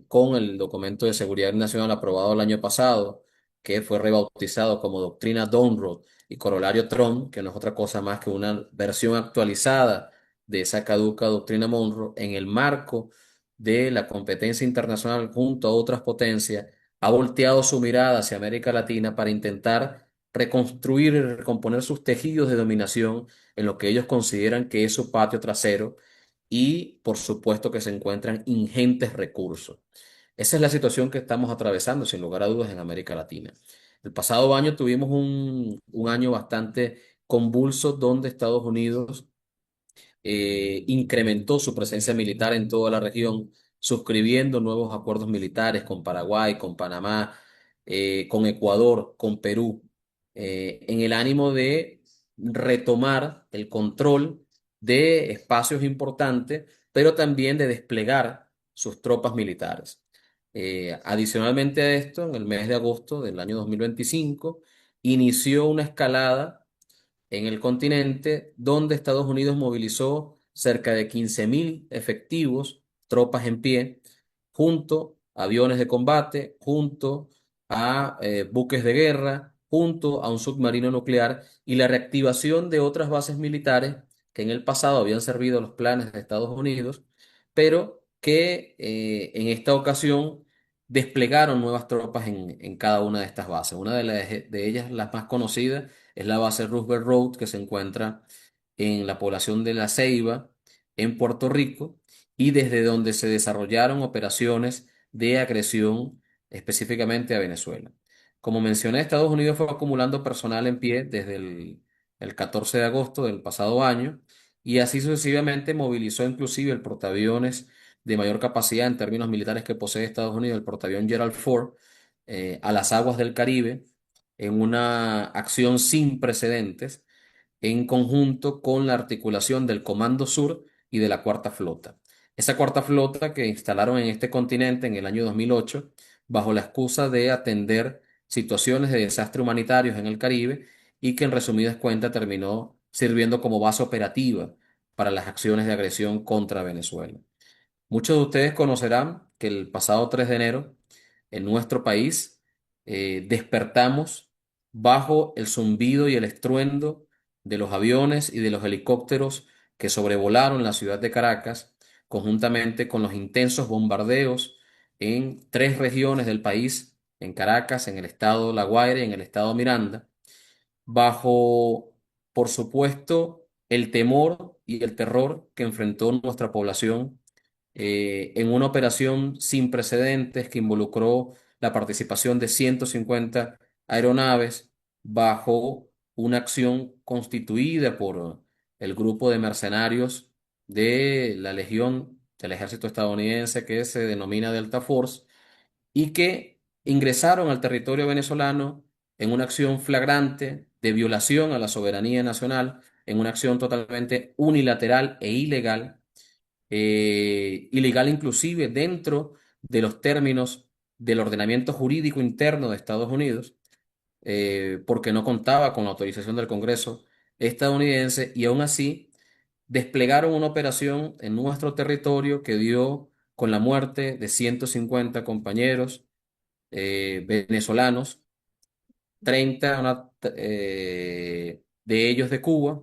con el documento de seguridad nacional aprobado el año pasado, que fue rebautizado como Doctrina Donroe y corolario Trump, que no es otra cosa más que una versión actualizada de esa caduca doctrina Monroe, en el marco de la competencia internacional junto a otras potencias, ha volteado su mirada hacia América Latina para intentar reconstruir y recomponer sus tejidos de dominación en lo que ellos consideran que es su patio trasero y, por supuesto, que se encuentran ingentes recursos. Esa es la situación que estamos atravesando, sin lugar a dudas, en América Latina. El pasado año tuvimos un año bastante convulso donde Estados Unidos incrementó su presencia militar en toda la región, suscribiendo nuevos acuerdos militares con Paraguay, con Panamá, con Ecuador, con Perú, en el ánimo de retomar el control de espacios importantes, pero también de desplegar sus tropas militares. Adicionalmente a esto, en el mes de agosto del año 2025, inició una escalada en el continente, donde Estados Unidos movilizó cerca de 15.000 efectivos, tropas en pie, junto a aviones de combate, junto a buques de guerra, junto a un submarino nuclear y la reactivación de otras bases militares que en el pasado habían servido a los planes de Estados Unidos, pero que en esta ocasión desplegaron nuevas tropas en cada una de estas bases. Una de ellas, las más conocidas, es la base Roosevelt Road, que se encuentra en la población de La Ceiba, en Puerto Rico, y desde donde se desarrollaron operaciones de agresión específicamente a Venezuela. Como mencioné, Estados Unidos fue acumulando personal en pie desde el 14 de agosto del pasado año y así sucesivamente movilizó inclusive el portaaviones de mayor capacidad en términos militares que posee Estados Unidos, el portaavión Gerald Ford, a las aguas del Caribe en una acción sin precedentes en conjunto con la articulación del Comando Sur y de la Cuarta Flota. Esa Cuarta Flota que instalaron en este continente en el año 2008 bajo la excusa de atender situaciones de desastre humanitarios en el Caribe y que en resumidas cuentas terminó sirviendo como base operativa para las acciones de agresión contra Venezuela. Muchos de ustedes conocerán que el pasado 3 de enero en nuestro país despertamos bajo el zumbido y el estruendo de los aviones y de los helicópteros que sobrevolaron la ciudad de Caracas, conjuntamente con los intensos bombardeos en tres regiones del país, en Caracas, en el estado La Guaira y en el estado Miranda, bajo, por supuesto, el temor y el terror que enfrentó nuestra población en una operación sin precedentes que involucró la participación de 150 aeronaves bajo una acción constituida por el grupo de mercenarios de la Legión del Ejército estadounidense que se denomina Delta Force y que ingresaron al territorio venezolano en una acción flagrante de violación a la soberanía nacional, en una acción totalmente unilateral e ilegal, ilegal inclusive dentro de los términos del ordenamiento jurídico interno de Estados Unidos, porque no contaba con la autorización del Congreso estadounidense y aún así desplegaron una operación en nuestro territorio que dio con la muerte de 150 compañeros venezolanos, 30 de ellos de Cuba,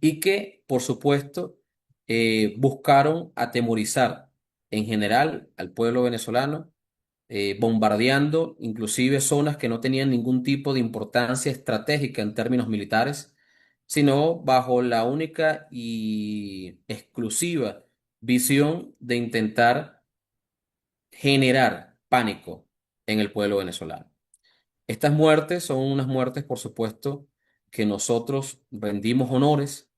y que, por supuesto, buscaron atemorizar en general al pueblo venezolano, bombardeando inclusive zonas que no tenían ningún tipo de importancia estratégica en términos militares, sino bajo la única y exclusiva visión de intentar generar pánico en el pueblo venezolano. Estas muertes son unas muertes, por supuesto, que nosotros rendimos honores,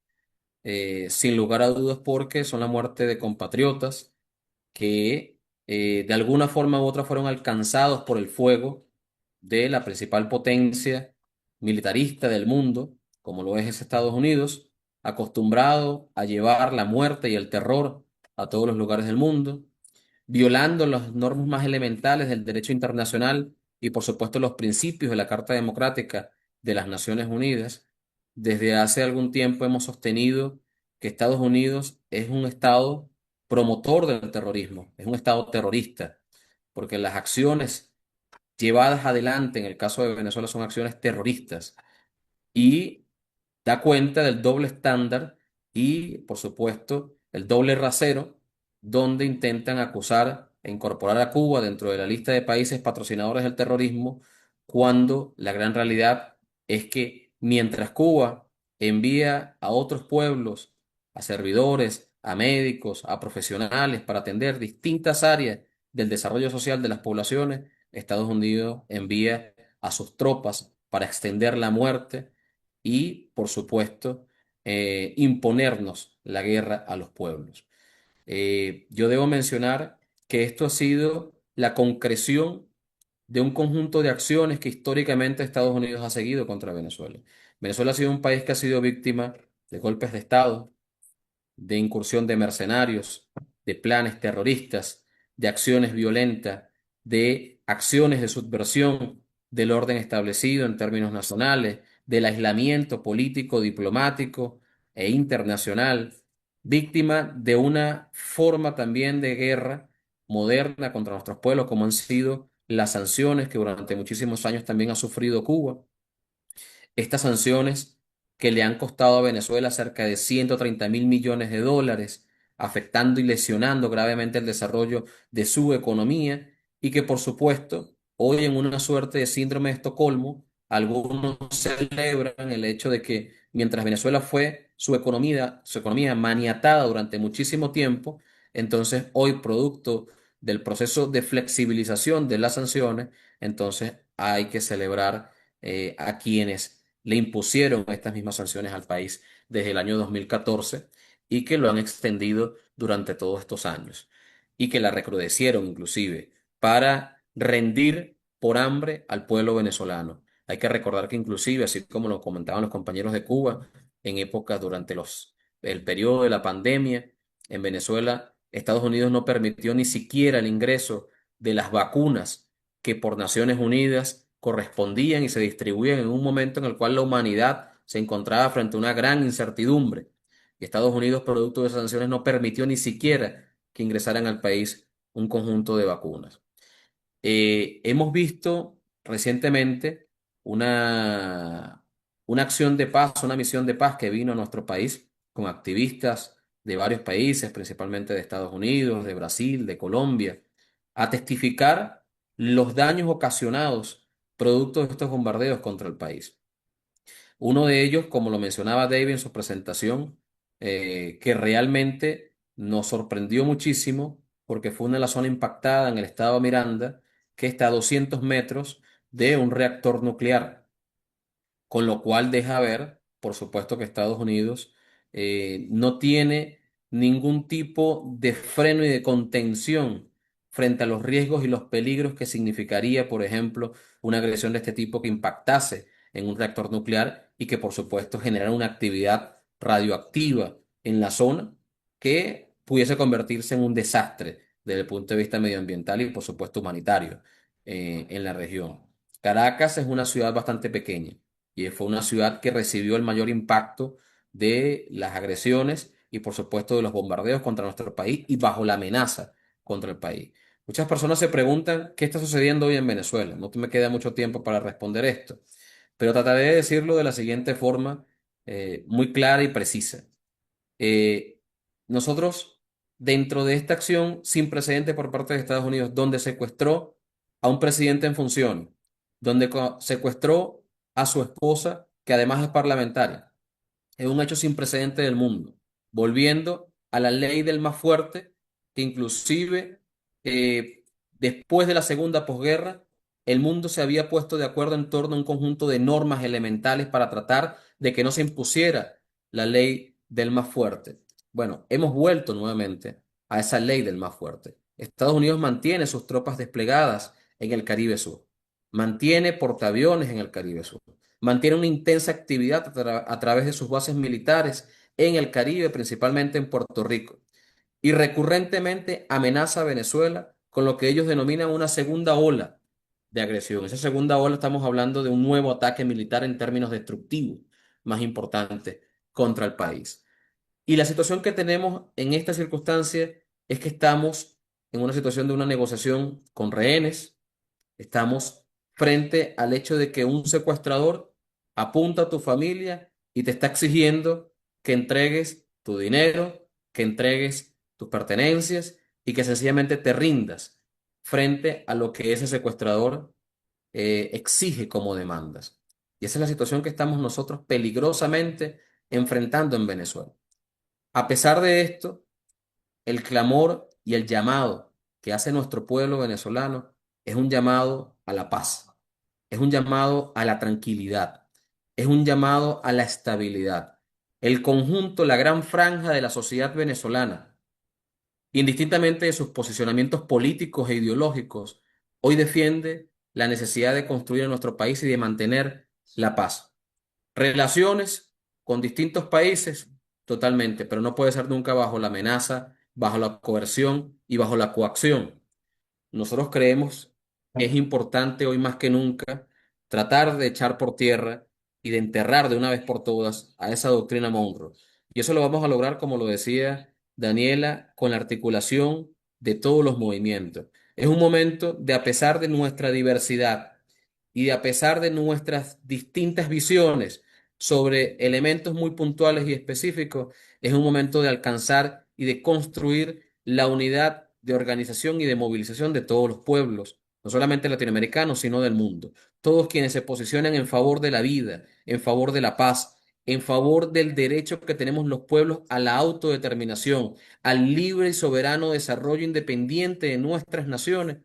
sin lugar a dudas, porque son la muerte de compatriotas que de alguna forma u otra fueron alcanzados por el fuego de la principal potencia militarista del mundo, como lo es Estados Unidos, acostumbrado a llevar la muerte y el terror a todos los lugares del mundo, violando las normas más elementales del derecho internacional y, por supuesto, los principios de la Carta Democrática de las Naciones Unidas. Desde hace algún tiempo hemos sostenido que Estados Unidos es un Estado promotor del terrorismo, es un Estado terrorista, porque las acciones llevadas adelante en el caso de Venezuela son acciones terroristas y da cuenta del doble estándar y, por supuesto, el doble rasero, donde intentan acusar e incorporar a Cuba dentro de la lista de países patrocinadores del terrorismo, cuando la gran realidad es que mientras Cuba envía a otros pueblos, a servidores, a médicos, a profesionales para atender distintas áreas del desarrollo social de las poblaciones, Estados Unidos envía a sus tropas para extender la muerte y, por supuesto, imponernos la guerra a los pueblos. Yo debo mencionar que esto ha sido la concreción de un conjunto de acciones que históricamente Estados Unidos ha seguido contra Venezuela. Venezuela ha sido un país que ha sido víctima de golpes de Estado, de incursión de mercenarios, de planes terroristas, de acciones violentas, de acciones de subversión del orden establecido en términos nacionales, del aislamiento político, diplomático e internacional, víctima de una forma también de guerra moderna contra nuestros pueblos, como han sido las sanciones que durante muchísimos años también ha sufrido Cuba. Estas sanciones que le han costado a Venezuela cerca de 130.000 millones de dólares, afectando y lesionando gravemente el desarrollo de su economía y que, por supuesto, hoy en una suerte de síndrome de Estocolmo, algunos celebran el hecho de que mientras Venezuela fue su economía maniatada durante muchísimo tiempo, entonces hoy, producto del proceso de flexibilización de las sanciones, entonces hay que celebrar a quienes le impusieron estas mismas sanciones al país desde el año 2014 y que lo han extendido durante todos estos años y que la recrudecieron inclusive para rendir por hambre al pueblo venezolano. Hay que recordar que inclusive, así como lo comentaban los compañeros de Cuba, en épocas durante el periodo de la pandemia en Venezuela, Estados Unidos no permitió ni siquiera el ingreso de las vacunas que por Naciones Unidas correspondían y se distribuían en un momento en el cual la humanidad se encontraba frente a una gran incertidumbre. Y Estados Unidos, producto de esas sanciones, no permitió ni siquiera que ingresaran al país un conjunto de vacunas. Hemos visto recientemente una, una acción de paz, una misión de paz que vino a nuestro país con activistas de varios países, principalmente de Estados Unidos, de Brasil, de Colombia, a testificar los daños ocasionados producto de estos bombardeos contra el país. Uno de ellos, como lo mencionaba David en su presentación, que realmente nos sorprendió muchísimo porque fue una de las zonas impactada en el estado Miranda, que está a 200 metros de un reactor nuclear, con lo cual deja ver, por supuesto, que Estados Unidos no tiene ningún tipo de freno y de contención frente a los riesgos y los peligros que significaría, por ejemplo, una agresión de este tipo que impactase en un reactor nuclear y que, por supuesto, generara una actividad radioactiva en la zona que pudiese convertirse en un desastre desde el punto de vista medioambiental y, por supuesto, humanitario en la región. Caracas es una ciudad bastante pequeña y fue una ciudad que recibió el mayor impacto de las agresiones y por supuesto de los bombardeos contra nuestro país y bajo la amenaza contra el país. Muchas personas se preguntan qué está sucediendo hoy en Venezuela. No me queda mucho tiempo para responder esto, pero trataré de decirlo de la siguiente forma, muy clara y precisa. Eh, Nosotros, dentro de esta acción sin precedente por parte de Estados Unidos, donde secuestró a un presidente en función, donde secuestró a su esposa, que además es parlamentaria, es un hecho sin precedente del mundo, volviendo a la ley del más fuerte, que inclusive después de la segunda posguerra, el mundo se había puesto de acuerdo en torno a un conjunto de normas elementales para tratar de que no se impusiera la ley del más fuerte. Bueno, hemos vuelto nuevamente a esa ley del más fuerte. Estados Unidos mantiene sus tropas desplegadas en el Caribe Sur, mantiene portaaviones en el Caribe Sur, mantiene una intensa actividad a través de sus bases militares en el Caribe, principalmente en Puerto Rico, y recurrentemente amenaza a Venezuela con lo que ellos denominan una segunda ola de agresión. Esa segunda ola estamos hablando de un nuevo ataque militar en términos destructivos más importante contra el país. Y la situación que tenemos en esta circunstancia es que estamos en una situación de una negociación con rehenes. Estamos frente al hecho de que un secuestrador apunta a tu familia y te está exigiendo que entregues tu dinero, que entregues tus pertenencias y que sencillamente te rindas frente a lo que ese secuestrador exige como demandas. Y esa es la situación que estamos nosotros peligrosamente enfrentando en Venezuela. A pesar de esto, el clamor y el llamado que hace nuestro pueblo venezolano es un llamado a la paz, es un llamado a la tranquilidad, es un llamado a la estabilidad. El conjunto, la gran franja de la sociedad venezolana, indistintamente de sus posicionamientos políticos e ideológicos, hoy defiende la necesidad de construir en nuestro país y de mantener la paz. Relaciones con distintos países, totalmente, pero no puede ser nunca bajo la amenaza, bajo la coerción y bajo la coacción. Nosotros creemos que es importante hoy más que nunca tratar de echar por tierra y de enterrar de una vez por todas a esa doctrina Monroe. Y eso lo vamos a lograr, como lo decía Daniela, con la articulación de todos los movimientos. Es un momento de, a pesar de nuestra diversidad y de a pesar de nuestras distintas visiones sobre elementos muy puntuales y específicos, es un momento de alcanzar y de construir la unidad de organización y de movilización de todos los pueblos, no solamente latinoamericanos, sino del mundo. Todos quienes se posicionan en favor de la vida, en favor de la paz, en favor del derecho que tenemos los pueblos a la autodeterminación, al libre y soberano desarrollo independiente de nuestras naciones.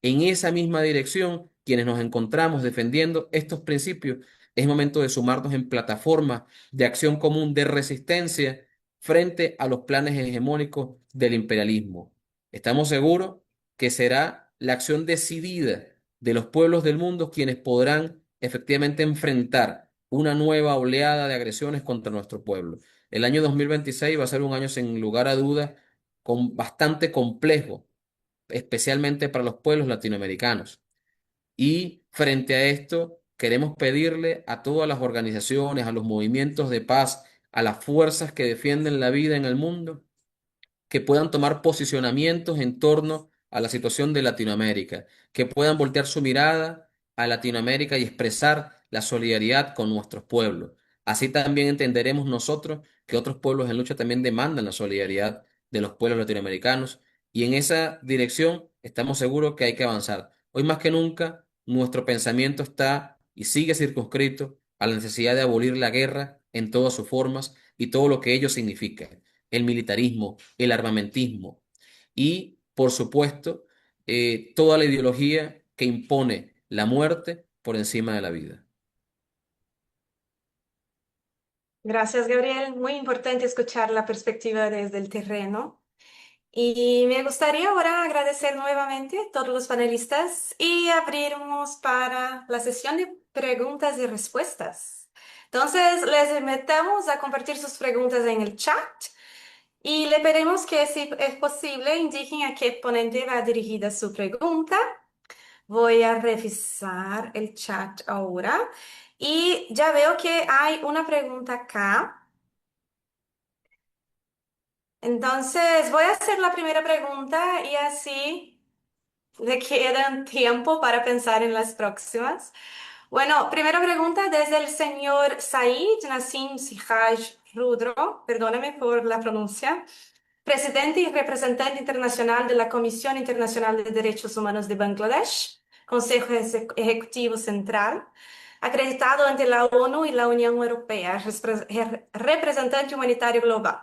En esa misma dirección, quienes nos encontramos defendiendo estos principios, es momento de sumarnos en plataformas de acción común de resistencia frente a los planes hegemónicos del imperialismo. Estamos seguros que será la acción decidida de los pueblos del mundo quienes podrán efectivamente enfrentar una nueva oleada de agresiones contra nuestro pueblo. El año 2026 va a ser un año sin lugar a dudas bastante complejo, especialmente para los pueblos latinoamericanos. Y frente a esto, queremos pedirle a todas las organizaciones, a los movimientos de paz, a las fuerzas que defienden la vida en el mundo, que puedan tomar posicionamientos en torno a la situación de Latinoamérica, que puedan voltear su mirada a Latinoamérica y expresar la solidaridad con nuestros pueblos. Así también entenderemos nosotros que otros pueblos en lucha también demandan la solidaridad de los pueblos latinoamericanos y en esa dirección estamos seguros que hay que avanzar. Hoy más que nunca, nuestro pensamiento está y sigue circunscrito a la necesidad de abolir la guerra en todas sus formas y todo lo que ello significa, el militarismo, el armamentismo y, por supuesto, toda la ideología que impone la muerte por encima de la vida. Gracias, Gabriel. Muy importante escuchar la perspectiva desde el terreno. Y me gustaría ahora agradecer nuevamente a todos los panelistas y abrirnos para la sesión de preguntas y respuestas. Entonces, les invitamos a compartir sus preguntas en el chat y le pedimos que, si es posible, indiquen a qué ponente va dirigida su pregunta. Voy a revisar el chat ahora y ya veo que hay una pregunta acá. Entonces, voy a hacer la primera pregunta y así le quedan tiempo para pensar en las próximas. Bueno, primera pregunta desde el señor Said Nassim Sihaj Rudro, perdóname por la pronuncia, presidente y representante internacional de la Comisión Internacional de Derechos Humanos de Bangladesh, Consejo Ejecutivo Central, acreditado ante la ONU y la Unión Europea, representante humanitario global.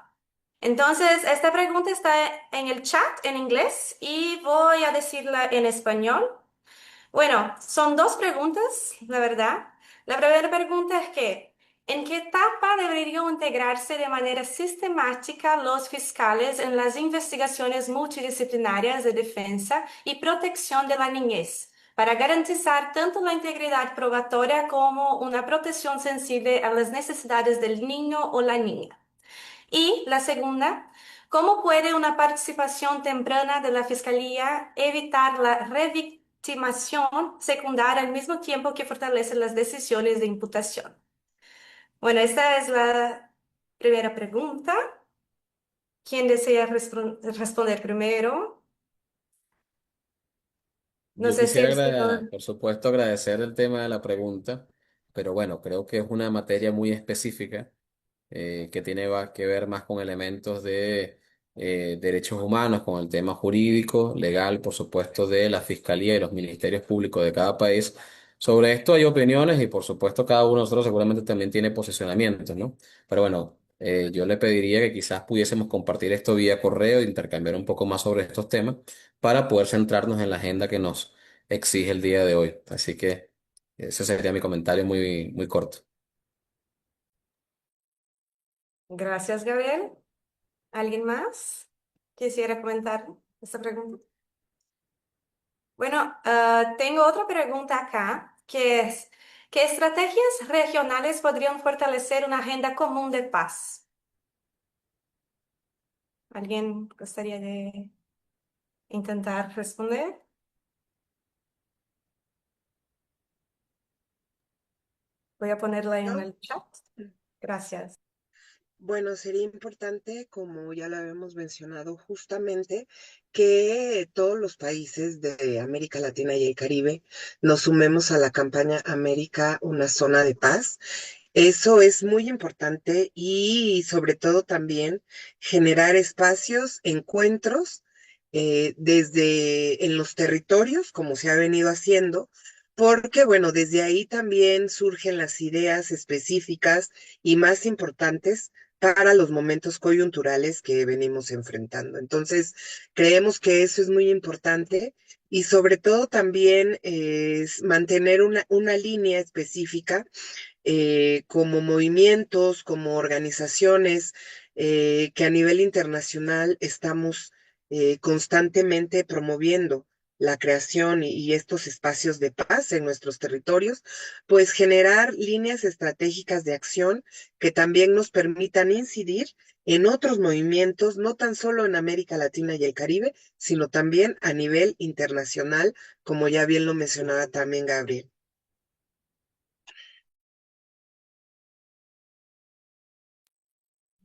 Entonces, esta pregunta está en el chat en inglés y voy a decirla en español. Bueno, son dos preguntas, la verdad. La primera pregunta es que, ¿en qué etapa deberían integrarse de manera sistemática los fiscales en las investigaciones multidisciplinarias de defensa y protección de la niñez, para garantizar tanto la integridad probatoria como una protección sensible a las necesidades del niño o la niña? Y la segunda, ¿cómo puede una participación temprana de la Fiscalía evitar la revictimación secundaria al mismo tiempo que fortalece las decisiones de imputación? Bueno, esta es la primera pregunta. ¿Quién desea responder primero? No Yo sé si quisiera, el señor... por supuesto, agradecer el tema de la pregunta, pero bueno, creo que es una materia muy específica que tiene que ver más con elementos de derechos humanos, con el tema jurídico, legal, por supuesto, de la Fiscalía y los ministerios públicos de cada país. Sobre esto hay opiniones y, por supuesto, cada uno de nosotros seguramente también tiene posicionamientos, ¿no? Pero bueno, yo le pediría que quizás pudiésemos compartir esto vía correo e intercambiar un poco más sobre estos temas para poder centrarnos en la agenda que nos exige el día de hoy. Así que ese sería mi comentario muy, muy corto. Gracias, Gabriel. ¿Alguien más quisiera comentar esta pregunta? Bueno, tengo otra pregunta acá, que es, ¿qué estrategias regionales podrían fortalecer una agenda común de paz? ¿Alguien gustaría de intentar responder? Voy a ponerla en ¿No? el chat. Gracias. Bueno, sería importante, como ya lo habíamos mencionado, justamente que todos los países de América Latina y el Caribe nos sumemos a la campaña América, una zona de paz. Eso es muy importante y sobre todo también generar espacios, encuentros desde en los territorios, como se ha venido haciendo, porque bueno, desde ahí también surgen las ideas específicas y más importantes para los momentos coyunturales que venimos enfrentando. Entonces, creemos que eso es muy importante y sobre todo también es mantener una línea específica como movimientos, como organizaciones que a nivel internacional estamos constantemente promoviendo la creación y estos espacios de paz en nuestros territorios, pues generar líneas estratégicas de acción que también nos permitan incidir en otros movimientos, no tan solo en América Latina y el Caribe, sino también a nivel internacional, como ya bien lo mencionaba también Gabriel.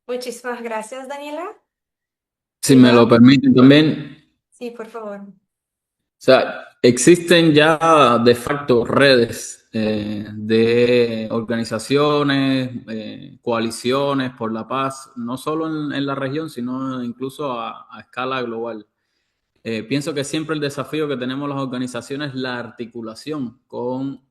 Muchísimas gracias, Daniela. Si me lo permiten también, Sí, por favor. o sea, existen ya de facto redes de organizaciones, coaliciones por la paz, no solo en la región, sino incluso a escala global. Pienso que siempre el desafío que tenemos las organizaciones es la articulación con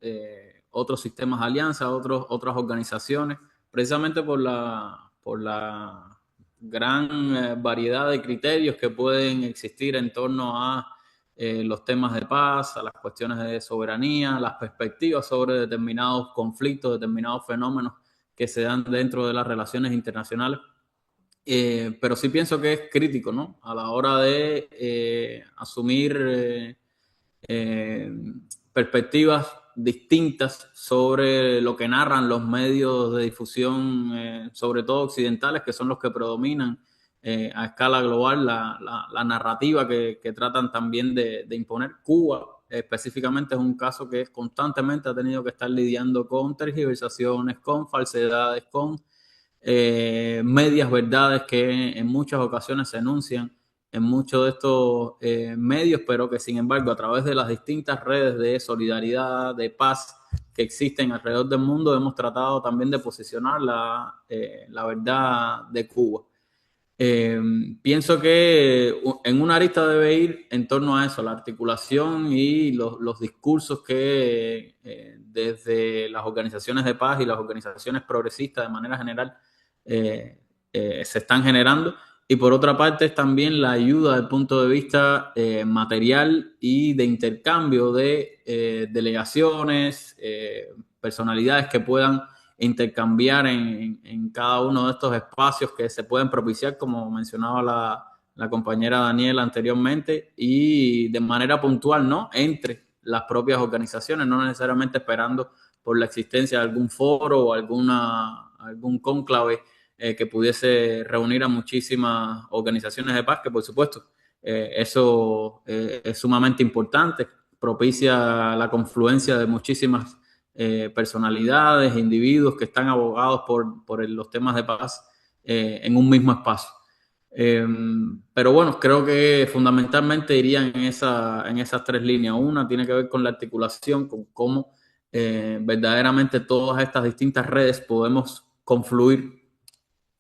otros sistemas de alianza, otras organizaciones, precisamente por la gran variedad de criterios que pueden existir en torno a los temas de paz, a las cuestiones de soberanía, las perspectivas sobre determinados conflictos, determinados fenómenos que se dan dentro de las relaciones internacionales. Pero sí pienso que es crítico, ¿no? A la hora de asumir perspectivas distintas sobre lo que narran los medios de difusión, sobre todo occidentales, que son los que predominan a escala global la narrativa que tratan también de imponer. Cuba específicamente es un caso que constantemente ha tenido que estar lidiando con tergiversaciones, con falsedades, con medias verdades que en muchas ocasiones se enuncian en muchos de estos medios, pero que sin embargo a través de las distintas redes de solidaridad, de paz que existen alrededor del mundo, hemos tratado también de posicionar la verdad de Cuba. Pienso que en una arista debe ir en torno a eso, la articulación y los discursos que desde las organizaciones de paz y las organizaciones progresistas de manera general se están generando. Y por otra parte es también la ayuda desde el punto de vista material y de intercambio de delegaciones, personalidades que puedan intercambiar en cada uno de estos espacios que se pueden propiciar, como mencionaba la compañera Daniela anteriormente, y de manera puntual, ¿no? Entre las propias organizaciones, no necesariamente esperando por la existencia de algún foro o algún cónclave que pudiese reunir a muchísimas organizaciones de paz, que por supuesto eso es sumamente importante, propicia la confluencia de muchísimas personalidades, individuos que están abogados por los temas de paz en un mismo espacio. Pero bueno, creo que fundamentalmente irían en esas tres líneas. Una tiene que ver con la articulación, con cómo verdaderamente todas estas distintas redes podemos confluir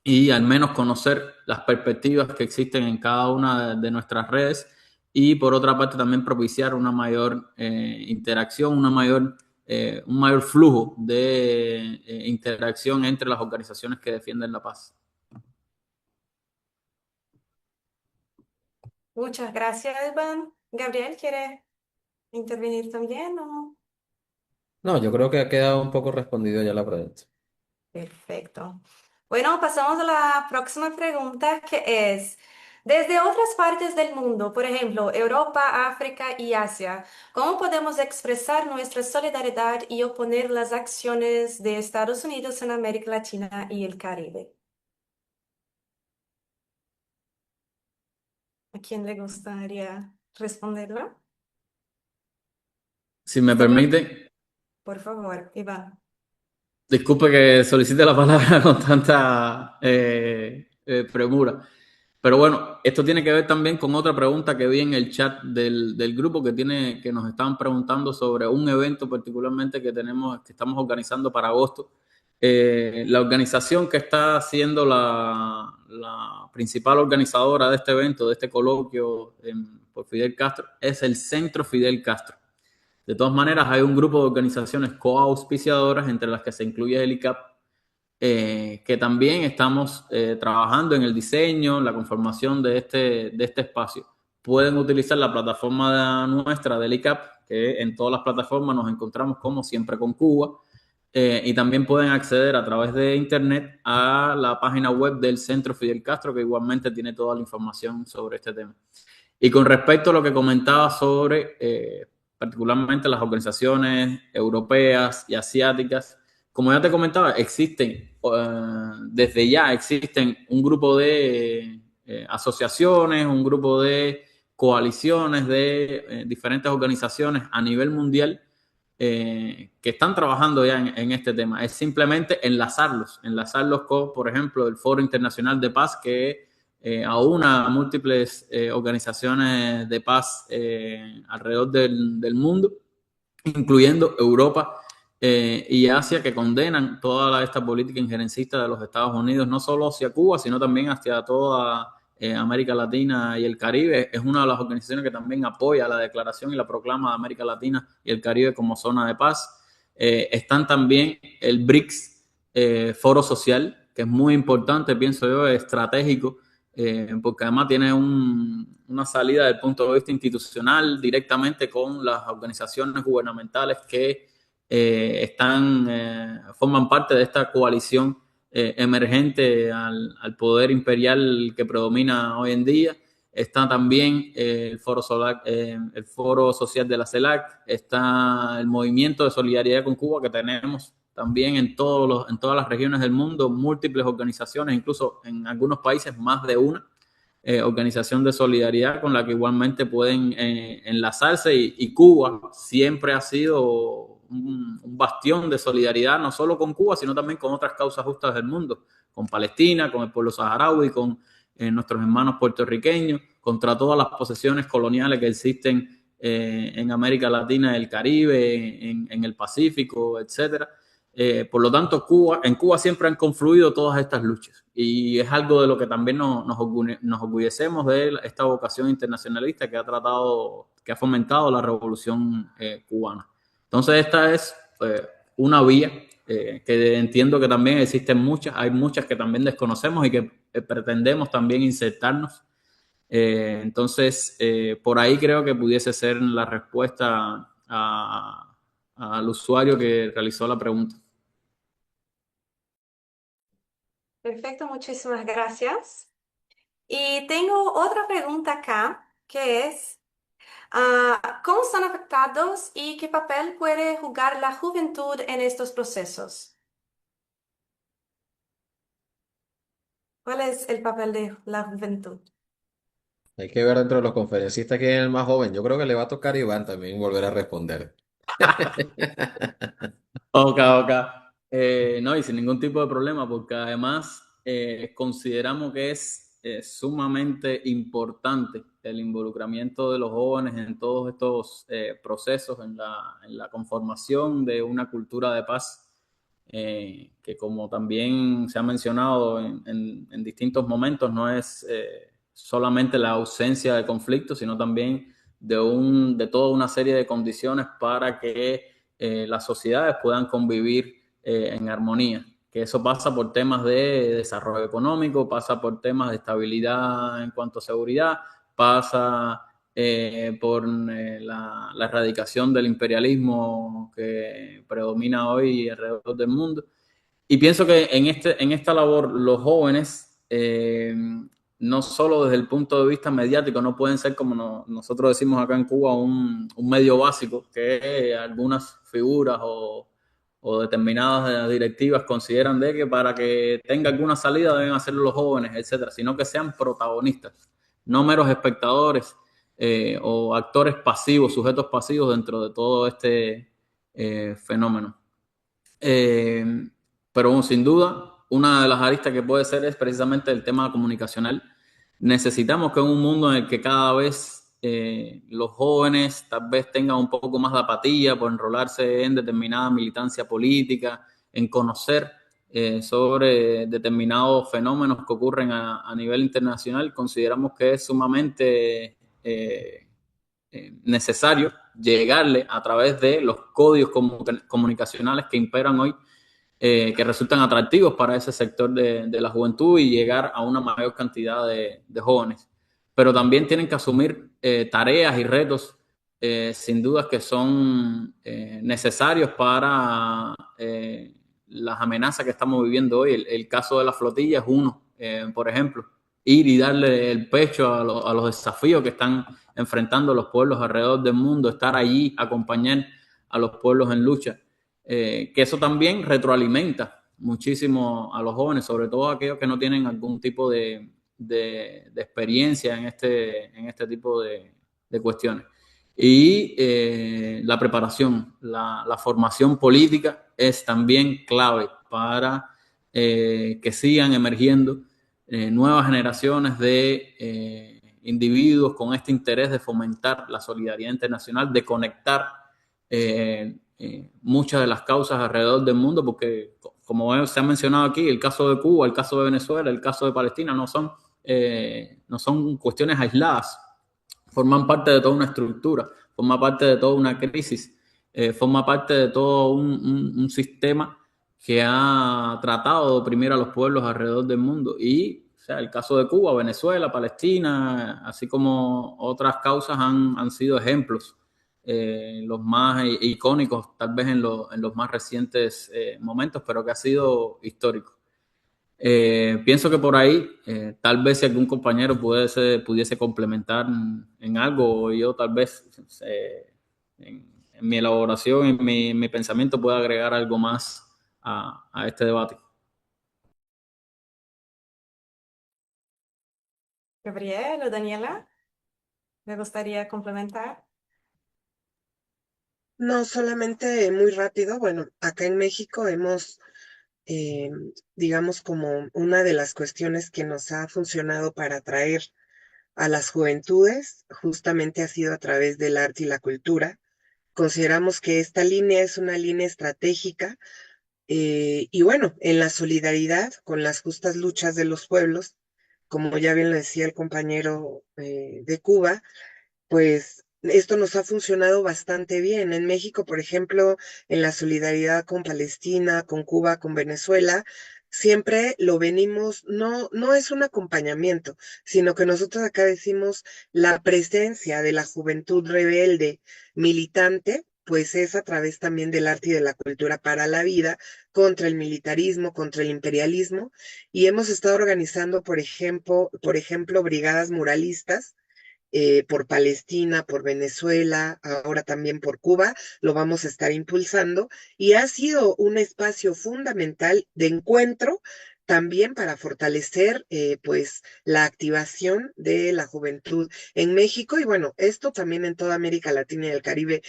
y al menos conocer las perspectivas que existen en cada una de nuestras redes, y por otra parte también propiciar una mayor interacción, un mayor flujo de interacción entre las organizaciones que defienden la paz. Muchas gracias, Iván. Gabriel, ¿quiere intervenir también o? No, yo creo que ha quedado un poco respondido ya la pregunta. Perfecto. Bueno, pasamos a la próxima pregunta, que es, desde otras partes del mundo, por ejemplo, Europa, África y Asia, ¿cómo podemos expresar nuestra solidaridad y oponer las acciones de Estados Unidos en América Latina y el Caribe? ¿A quién le gustaría responderlo? Si me permite, Por favor, Iván. disculpe que solicite la palabra con tanta premura. Pero bueno, esto tiene que ver también con otra pregunta que vi en el chat del grupo que nos estaban preguntando sobre un evento particularmente que estamos organizando para agosto. La organización que está siendo la principal organizadora de este evento, de este coloquio por Fidel Castro, es el Centro Fidel Castro. De todas maneras, hay un grupo de organizaciones coauspiciadoras, entre las que se incluye el ICAP, que también estamos trabajando en el diseño, la conformación de este espacio. Pueden utilizar la plataforma nuestra del ICAP, que en todas las plataformas nos encontramos como Siempre con Cuba, y también pueden acceder a través de internet a la página web del Centro Fidel Castro, que igualmente tiene toda la información sobre este tema. Y con respecto a lo que comentaba sobre particularmente las organizaciones europeas y asiáticas, como ya te comentaba, desde ya existen un grupo de asociaciones, un grupo de coaliciones de diferentes organizaciones a nivel mundial que están trabajando ya en este tema. Es simplemente enlazarlos con, por ejemplo, el Foro Internacional de Paz, que aúna a múltiples organizaciones de paz alrededor del mundo, incluyendo Europa y Asia, que condenan toda esta política injerencista de los Estados Unidos, no solo hacia Cuba, sino también hacia toda América Latina y el Caribe. Es una de las organizaciones que también apoya la declaración y la proclama de América Latina y el Caribe como zona de paz. Están también el BRICS, Foro Social, que es muy importante, pienso yo, estratégico, porque además tiene una salida desde el punto de vista institucional directamente con las organizaciones gubernamentales que forman parte de esta coalición emergente al poder imperial que predomina hoy en día. Está también el Foro Social de la CELAC, está el movimiento de solidaridad con Cuba que tenemos también en todas las regiones del mundo, múltiples organizaciones, incluso en algunos países más de una organización de solidaridad con la que igualmente pueden enlazarse, y Cuba siempre ha sido un bastión de solidaridad, no solo con Cuba, sino también con otras causas justas del mundo, con Palestina, con el pueblo saharaui, con nuestros hermanos puertorriqueños, contra todas las posesiones coloniales que existen en América Latina y el Caribe, en el Pacífico, etcétera. Por lo tanto, en Cuba siempre han confluido todas estas luchas, y es algo de lo que también nos orgullecemos de esta vocación internacionalista que ha fomentado la revolución cubana. Entonces, esta es una vía que entiendo que también existen muchas, hay muchas que también desconocemos y que pretendemos también insertarnos. Entonces, por ahí creo que pudiese ser la respuesta al usuario que realizó la pregunta. Perfecto, muchísimas gracias. Y tengo otra pregunta acá, que es, ¿cómo están afectados y qué papel puede jugar la juventud en estos procesos? ¿Cuál es el papel de la juventud? Hay que ver dentro de los conferencistas quién es el más joven. Yo creo que le va a tocar a Iván también volver a responder. Ok. No, y sin ningún tipo de problema, porque además consideramos que es sumamente importante el involucramiento de los jóvenes en todos estos procesos, en la conformación de una cultura de paz, que, como también se ha mencionado en distintos momentos, no es solamente la ausencia de conflictos, sino también de toda una serie de condiciones para que las sociedades puedan convivir en armonía. Que eso pasa por temas de desarrollo económico, pasa por temas de estabilidad en cuanto a seguridad, pasa por la erradicación del imperialismo que predomina hoy alrededor del mundo. Y pienso que en esta labor los jóvenes, no solo desde el punto de vista mediático, no pueden ser, como nosotros decimos acá en Cuba, un medio básico que algunas figuras o determinadas directivas consideran de que para que tenga alguna salida deben hacerlo los jóvenes, etcétera, sino que sean protagonistas, no meros espectadores o actores pasivos, sujetos pasivos dentro de todo este fenómeno. Pero sin duda, una de las aristas que puede ser es precisamente el tema comunicacional. Necesitamos que en un mundo en el que cada vez los jóvenes tal vez tengan un poco más de apatía por enrolarse en determinada militancia política, en conocer sobre determinados fenómenos que ocurren a nivel internacional, consideramos que es sumamente necesario llegarle a través de los códigos comunicacionales que imperan hoy, que resultan atractivos para ese sector de la juventud, y llegar a una mayor cantidad de jóvenes. Pero también tienen que asumir tareas y retos sin dudas que son necesarios para las amenazas que estamos viviendo hoy. El caso de la flotilla es uno, por ejemplo. Ir y darle el pecho a los desafíos que están enfrentando los pueblos alrededor del mundo, estar allí, acompañar a los pueblos en lucha. Que eso también retroalimenta muchísimo a los jóvenes, sobre todo aquellos que no tienen algún tipo de experiencia en este tipo de cuestiones. Y la preparación, la formación política es también clave para que sigan emergiendo nuevas generaciones de individuos con este interés de fomentar la solidaridad internacional, de conectar muchas de las causas alrededor del mundo, porque como se ha mencionado aquí, el caso de Cuba, el caso de Venezuela, el caso de Palestina no son cuestiones aisladas, forman parte de toda una estructura, forman parte de toda una crisis forma parte de todo un sistema que ha tratado de oprimir a los pueblos alrededor del mundo. Y o sea, el caso de Cuba, Venezuela, Palestina, así como otras causas han sido ejemplos, los más icónicos, tal vez en los más recientes momentos, pero que ha sido histórico. Pienso que por ahí, tal vez si algún compañero pudiese complementar en algo, o yo tal vez en mi elaboración, en mi pensamiento, pueda agregar algo más a este debate. Gabriel o Daniela, ¿me gustaría complementar? No, solamente muy rápido. Bueno, acá en México hemos, eh, digamos, como una de las cuestiones que nos ha funcionado para atraer a las juventudes, justamente ha sido a través del arte y la cultura. Consideramos que esta línea es una línea estratégica y bueno, en la solidaridad con las justas luchas de los pueblos, como ya bien lo decía el compañero de Cuba, pues esto nos ha funcionado bastante bien. En México, por ejemplo, en la solidaridad con Palestina, con Cuba, con Venezuela, siempre lo venimos, no es un acompañamiento, sino que nosotros acá decimos la presencia de la juventud rebelde, militante, pues es a través también del arte y de la cultura para la vida, contra el militarismo, contra el imperialismo, y hemos estado organizando, por ejemplo, brigadas muralistas por Palestina, por Venezuela, ahora también por Cuba, lo vamos a estar impulsando y ha sido un espacio fundamental de encuentro también para fortalecer pues la activación de la juventud en México y bueno, esto también en toda América Latina y el Caribe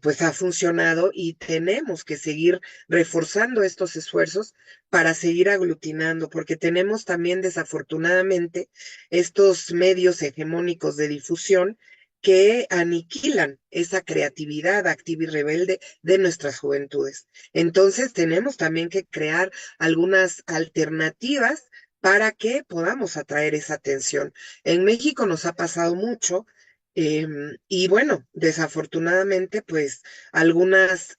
pues ha funcionado y tenemos que seguir reforzando estos esfuerzos para seguir aglutinando, porque tenemos también desafortunadamente estos medios hegemónicos de difusión que aniquilan esa creatividad activa y rebelde de nuestras juventudes. Entonces tenemos también que crear algunas alternativas para que podamos atraer esa atención. En México nos ha pasado mucho y bueno, desafortunadamente pues algunos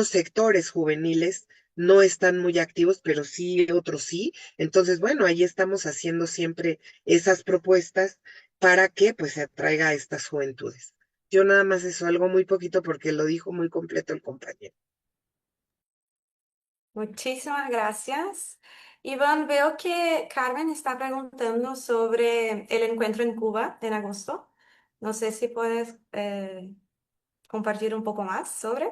sectores juveniles no están muy activos, pero sí otros sí. Entonces, bueno, ahí estamos haciendo siempre esas propuestas para que pues se atraiga a estas juventudes. Yo nada más eso, algo muy poquito porque lo dijo muy completo el compañero. Muchísimas gracias. Iván, veo que Carmen está preguntando sobre el encuentro en Cuba en agosto. No sé si puedes compartir un poco más sobre.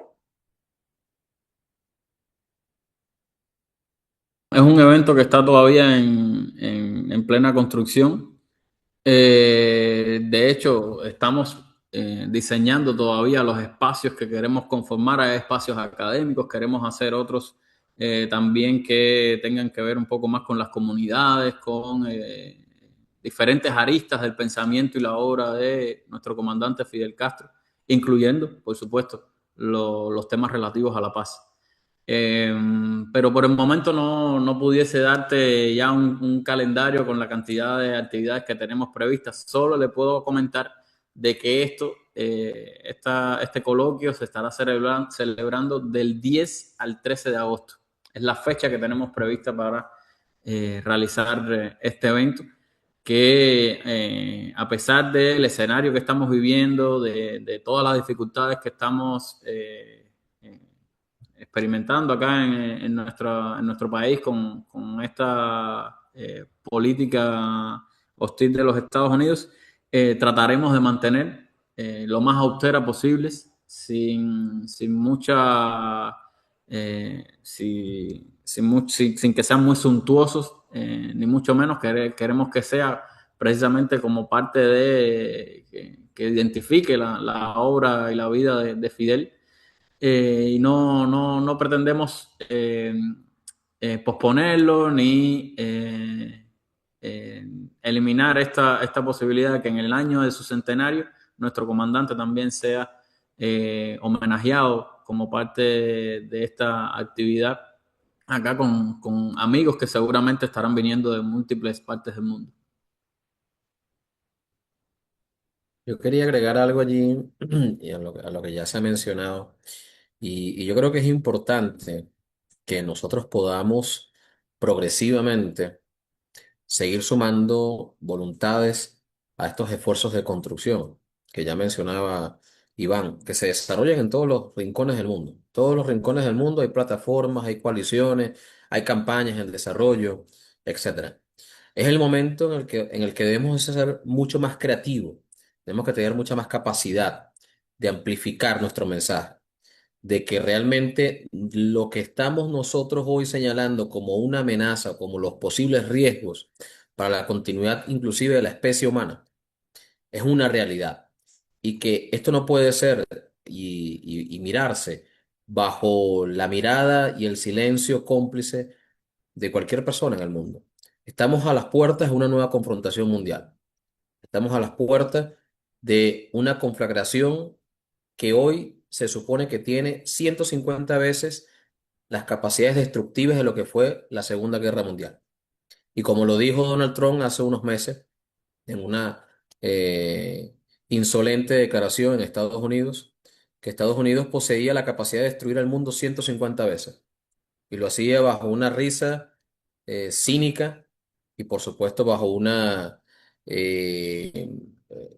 Es un evento que está todavía en plena construcción. De hecho, estamos diseñando todavía los espacios que queremos conformar a espacios académicos. Queremos hacer otros también que tengan que ver un poco más con las comunidades, con diferentes aristas del pensamiento y la obra de nuestro comandante Fidel Castro, incluyendo, por supuesto, los temas relativos a la paz. Pero por el momento no pudiese darte ya un calendario con la cantidad de actividades que tenemos previstas. Solo le puedo comentar de que este coloquio se estará celebrando del 10 al 13 de agosto. Es la fecha que tenemos prevista para realizar este evento, que a pesar del escenario que estamos viviendo, de todas las dificultades que estamos experimentando acá en nuestro país con esta política hostil de los Estados Unidos, trataremos de mantener lo más austera posibles, sin mucha, sin que sean muy suntuosos, ni mucho menos. Queremos que sea precisamente como parte de que identifique la obra y la vida de Fidel. Y no pretendemos posponerlo ni eliminar esta posibilidad de que en el año de su centenario nuestro comandante también sea homenajeado como parte de esta actividad acá con amigos que seguramente estarán viniendo de múltiples partes del mundo. Yo quería agregar algo allí y a lo que ya se ha mencionado. Y yo creo que es importante que nosotros podamos progresivamente seguir sumando voluntades a estos esfuerzos de construcción que ya mencionaba Iván, que se desarrollan en todos los rincones del mundo. Todos los rincones del mundo hay plataformas, hay coaliciones, hay campañas en desarrollo, etcétera. Es el momento en el que debemos ser mucho más creativos, tenemos que tener mucha más capacidad de amplificar nuestro mensaje, de que realmente lo que estamos nosotros hoy señalando como una amenaza, como los posibles riesgos para la continuidad inclusive de la especie humana, es una realidad y que esto no puede ser y mirarse bajo la mirada y el silencio cómplice de cualquier persona en el mundo. Estamos a las puertas de una nueva confrontación mundial. Estamos a las puertas de una conflagración que hoy se supone que tiene 150 veces las capacidades destructivas de lo que fue la Segunda Guerra Mundial. Y como lo dijo Donald Trump hace unos meses, en una eh, insolente declaración en Estados Unidos, que Estados Unidos poseía la capacidad de destruir al mundo 150 veces. Y lo hacía bajo una risa cínica y por supuesto eh,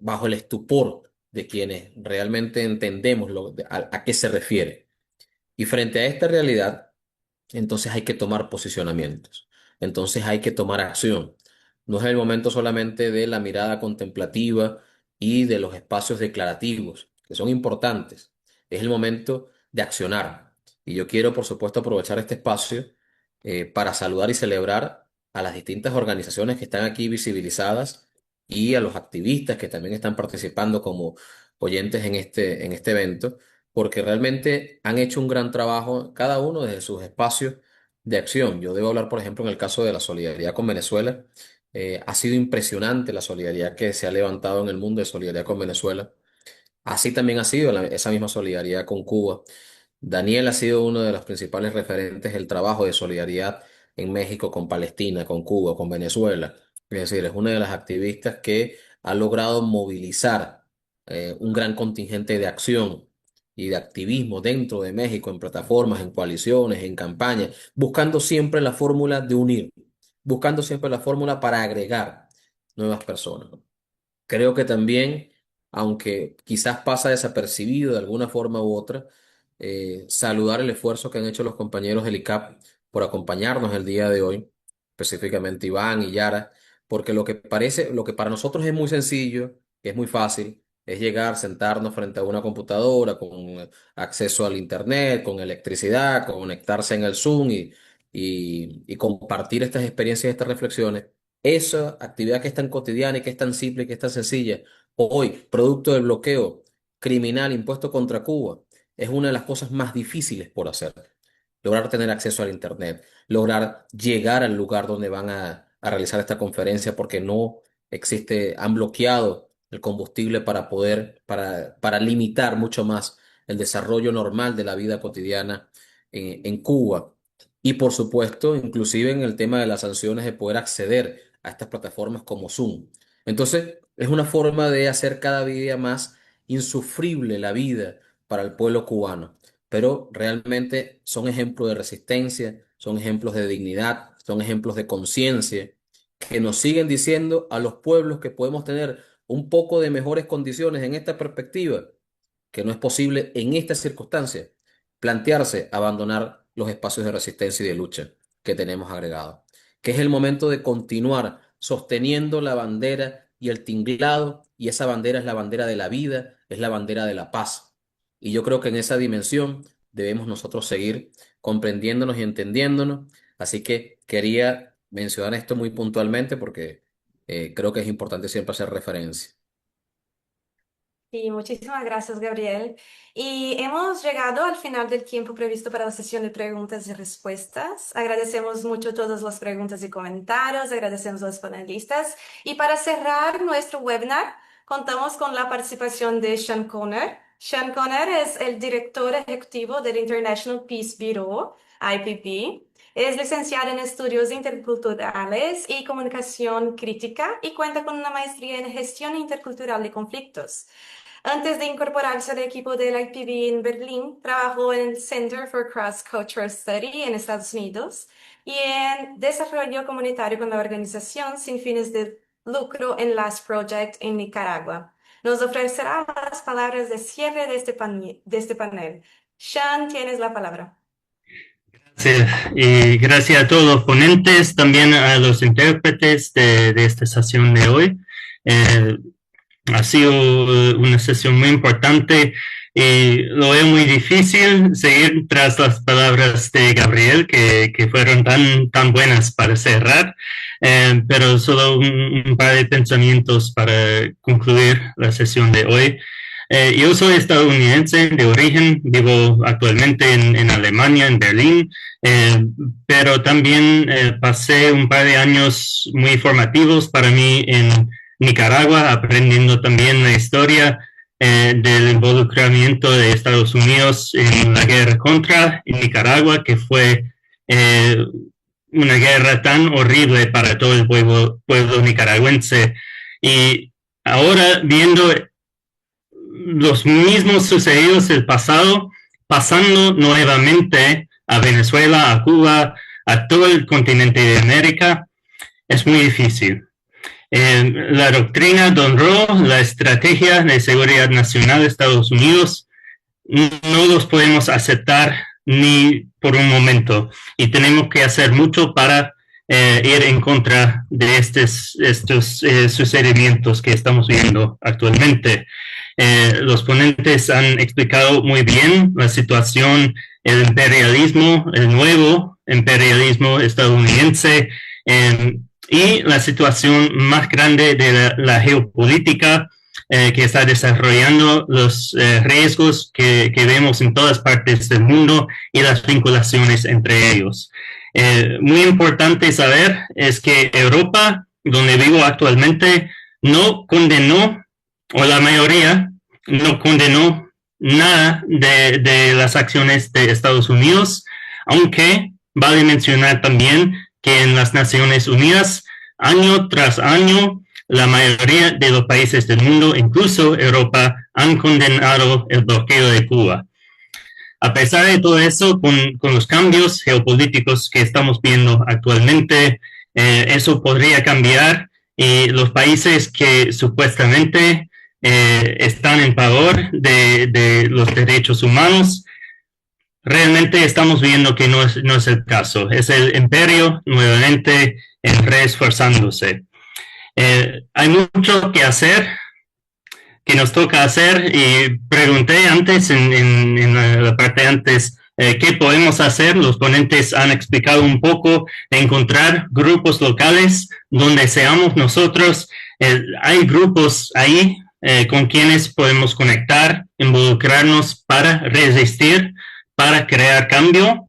bajo el estupor de quienes realmente entendemos a qué se refiere. Y frente a esta realidad, entonces hay que tomar posicionamientos, entonces hay que tomar acción. No es el momento solamente de la mirada contemplativa y de los espacios declarativos, que son importantes. Es el momento de accionar. Y yo quiero, por supuesto, aprovechar este espacio para saludar y celebrar a las distintas organizaciones que están aquí visibilizadas y a los activistas que también están participando como oyentes en este evento porque realmente han hecho un gran trabajo cada uno desde sus espacios de acción. Yo debo hablar, por ejemplo, en el caso de la solidaridad con Venezuela. Ha sido impresionante la solidaridad que se ha levantado en el mundo de solidaridad con Venezuela. Así también ha sido esa misma solidaridad con Cuba. Daniel ha sido uno de los principales referentes del trabajo de solidaridad en México con Palestina, con Cuba, con Venezuela. Es decir, es una de las activistas que ha logrado movilizar un gran contingente de acción y de activismo dentro de México, en plataformas, en coaliciones, en campañas, buscando siempre la fórmula de unir, buscando siempre la fórmula para agregar nuevas personas. Creo que también, aunque quizás pasa desapercibido de alguna forma u otra, saludar el esfuerzo que han hecho los compañeros del ICAP por acompañarnos el día de hoy, específicamente Iván y Yara, porque lo que para nosotros es muy sencillo, que es muy fácil, es llegar, sentarnos frente a una computadora con acceso al internet, con electricidad, conectarse en el Zoom y compartir estas experiencias, estas reflexiones. Esa actividad que es tan cotidiana y que es tan simple y que es tan sencilla, hoy, producto del bloqueo criminal impuesto contra Cuba, es una de las cosas más difíciles por hacer. Lograr tener acceso al Internet, lograr llegar al lugar donde van a realizar esta conferencia porque no existe, han bloqueado el combustible para limitar mucho más el desarrollo normal de la vida cotidiana en Cuba. Y por supuesto, inclusive en el tema de las sanciones, de poder acceder a estas plataformas como Zoom. Entonces, es una forma de hacer cada día más insufrible la vida para el pueblo cubano, pero realmente son ejemplos de resistencia, son ejemplos de dignidad, son ejemplos de conciencia que nos siguen diciendo a los pueblos que podemos tener un poco de mejores condiciones en esta perspectiva, que no es posible en estas circunstancias plantearse abandonar los espacios de resistencia y de lucha que tenemos agregados, que es el momento de continuar sosteniendo la bandera y el tinglado, y esa bandera es la bandera de la vida, es la bandera de la paz. Y yo creo que en esa dimensión debemos nosotros seguir comprendiéndonos y entendiéndonos. Así que quería mencionar esto muy puntualmente porque creo que es importante siempre hacer referencia. Y muchísimas gracias, Gabriel. Y hemos llegado al final del tiempo previsto para la sesión de preguntas y respuestas. Agradecemos mucho todas las preguntas y comentarios, agradecemos a los panelistas. Y para cerrar nuestro webinar, contamos con la participación de Sean Conner. Sean Conner es el director ejecutivo del International Peace Bureau, IPB. Es licenciada en estudios interculturales y comunicación crítica y cuenta con una maestría en gestión intercultural de conflictos. Antes de incorporarse al equipo del IPB en Berlín, trabajó en el Center for Cross-Cultural Study en Estados Unidos y en desarrollo comunitario con la organización sin fines de lucro Enlace Project en Nicaragua. Nos ofrecerá las palabras de cierre de este panel. Sean, tienes la palabra. Gracias. Y gracias a todos los ponentes, también a los intérpretes de esta sesión de hoy. Ha sido una sesión muy importante y lo veo muy difícil seguir tras las palabras de Gabriel, que fueron tan buenas para cerrar, pero solo un par de pensamientos para concluir la sesión de hoy. Yo soy estadounidense de origen, vivo actualmente en Alemania, en Berlín, pero también pasé un par de años muy formativos para mí en Nicaragua, aprendiendo también la historia del involucramiento de Estados Unidos en la guerra contra Nicaragua, que fue una guerra tan horrible para todo el pueblo nicaragüense. Y ahora viendo los mismos sucedidos del pasado, pasando nuevamente a Venezuela, a Cuba, a todo el continente de América, es muy difícil. La doctrina de Monroe, la estrategia de seguridad nacional de Estados Unidos, no los podemos aceptar ni por un momento y tenemos que hacer mucho para ir en contra de estos sucedimientos que estamos viendo actualmente. Los ponentes han explicado muy bien la situación, el imperialismo, el nuevo imperialismo estadounidense, y la situación más grande de la geopolítica que está desarrollando, los riesgos que vemos en todas partes del mundo y las vinculaciones entre ellos. Muy importante saber es que Europa, donde vivo actualmente, no condenó, o la mayoría no condenó nada de las acciones de Estados Unidos, aunque vale mencionar también que en las Naciones Unidas, año tras año, la mayoría de los países del mundo, incluso Europa, han condenado el bloqueo de Cuba. A pesar de todo eso, con los cambios geopolíticos que estamos viendo actualmente, eso podría cambiar y los países que supuestamente están en favor de los derechos humanos, realmente estamos viendo que no es el caso. Es el imperio nuevamente reesforzándose. Hay mucho que hacer, que nos toca hacer, y pregunté antes, en la parte antes, qué podemos hacer. Los ponentes han explicado un poco, encontrar grupos locales donde seamos nosotros. Hay grupos ahí con quienes podemos conectar, involucrarnos para resistir, para crear cambio.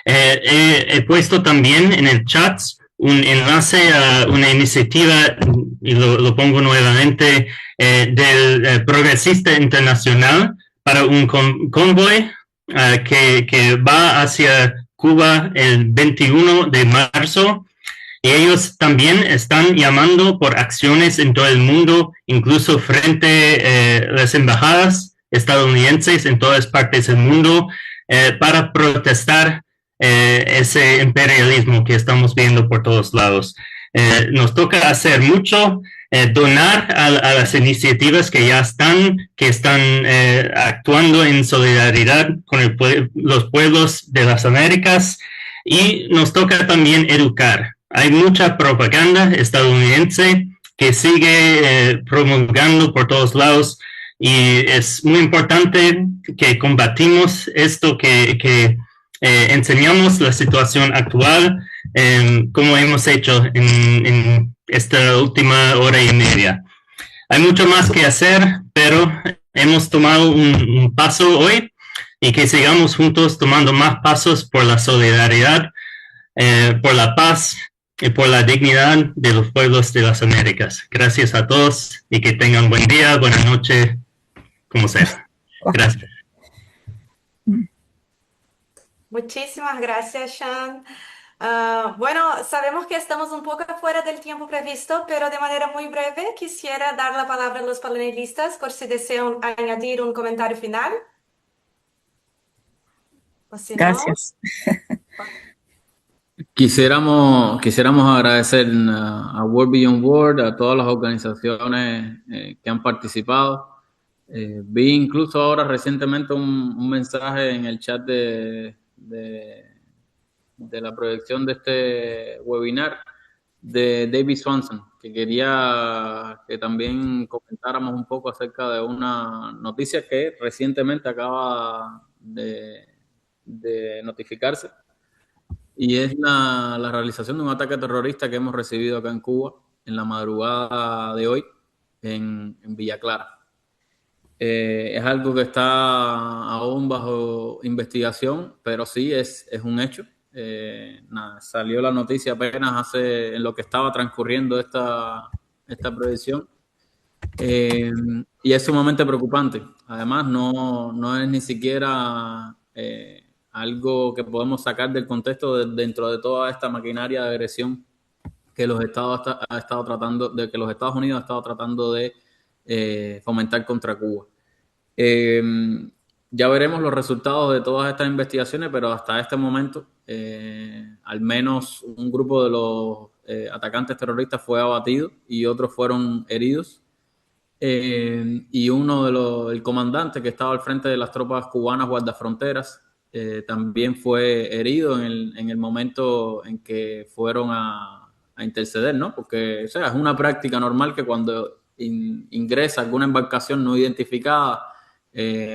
He puesto también en el chat un enlace a una iniciativa, y lo pongo nuevamente, del Progresista Internacional para un convoy que va hacia Cuba el 21 de marzo. Y ellos también están llamando por acciones en todo el mundo, incluso frente a las embajadas estadounidenses en todas partes del mundo, para protestar ese imperialismo que estamos viendo por todos lados. Nos toca hacer mucho, donar a las iniciativas que ya están actuando en solidaridad con los pueblos de las Américas, y nos toca también educar. Hay mucha propaganda estadounidense que sigue promulgando por todos lados, y es muy importante que combatimos esto, que enseñamos la situación actual, como hemos hecho en esta última hora y media. Hay mucho más que hacer, pero hemos tomado un paso hoy, y que sigamos juntos tomando más pasos por la solidaridad, por la paz y por la dignidad de los pueblos de las Américas. Gracias a todos y que tengan buen día, buena noche, como sea. Gracias. Muchísimas gracias, Sean. Bueno, sabemos que estamos un poco fuera del tiempo previsto, pero de manera muy breve quisiera dar la palabra a los panelistas por si desean añadir un comentario final. O si no, Gracias. Quisiéramos agradecer a World Beyond World, a todas las organizaciones que han participado. Vi incluso ahora recientemente un mensaje en el chat de la proyección de este webinar de David Swanson, que quería que también comentáramos un poco acerca de una noticia que recientemente acaba de notificarse, y es la realización de un ataque terrorista que hemos recibido acá en Cuba en la madrugada de hoy en Villa Clara. Es algo que está aún bajo investigación, pero sí es un hecho. Salió la noticia apenas en lo que estaba transcurriendo esta proyección. Y es sumamente preocupante. Además, no es ni siquiera algo que podemos sacar del contexto dentro de toda esta maquinaria de agresión que los Estados que los Estados Unidos ha estado tratando de fomentar contra Cuba. Ya veremos los resultados de todas estas investigaciones, pero hasta este momento, al menos un grupo de los atacantes terroristas fue abatido y otros fueron heridos. Y el comandante que estaba al frente de las tropas cubanas guardafronteras también fue herido en el momento en que fueron a interceder, ¿no? Porque, o sea, es una práctica normal que cuando ingresa alguna embarcación no identificada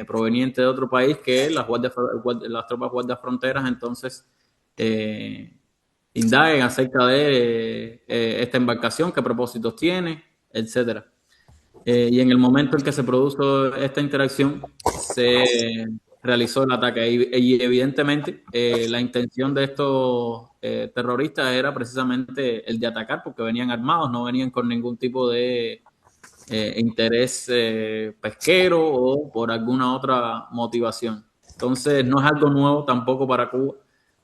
proveniente de otro país, que las tropas guardafronteras entonces indaguen acerca de esta embarcación, qué propósitos tiene, etcétera. Y en el momento en que se produjo esta interacción, se realizó el ataque. Y evidentemente la intención de estos terroristas era precisamente el de atacar, porque venían armados, no venían con ningún tipo de interés pesquero o por alguna otra motivación. Entonces no es algo nuevo tampoco para Cuba.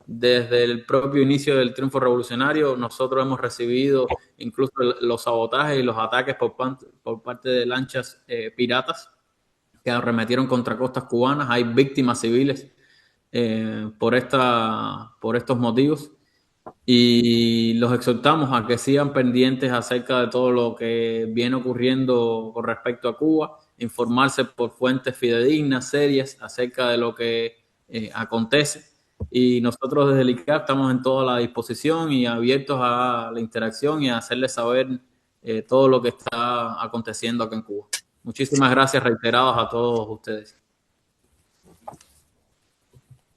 Desde el propio inicio del triunfo revolucionario, nosotros hemos recibido incluso los sabotajes y los ataques por parte de lanchas piratas que arremetieron contra costas cubanas. Hay víctimas civiles por estos motivos, y los exhortamos a que sigan pendientes acerca de todo lo que viene ocurriendo con respecto a Cuba, informarse por fuentes fidedignas, serias, acerca de lo que acontece. Y nosotros desde el ICAP estamos en toda la disposición y abiertos a la interacción y a hacerles saber todo lo que está aconteciendo acá en Cuba. Muchísimas gracias reiteradas a todos ustedes.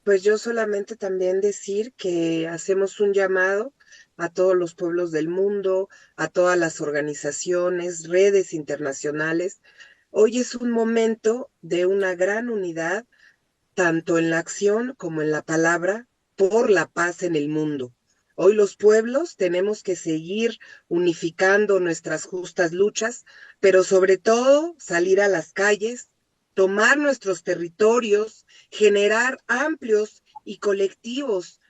Pues yo solamente también decir que hacemos un llamado a todos los pueblos del mundo, a todas las organizaciones, redes internacionales. Hoy es un momento de una gran unidad, tanto en la acción como en la palabra, por la paz en el mundo. Hoy los pueblos tenemos que seguir unificando nuestras justas luchas, pero sobre todo salir a las calles, tomar nuestros territorios, generar amplios y colectivos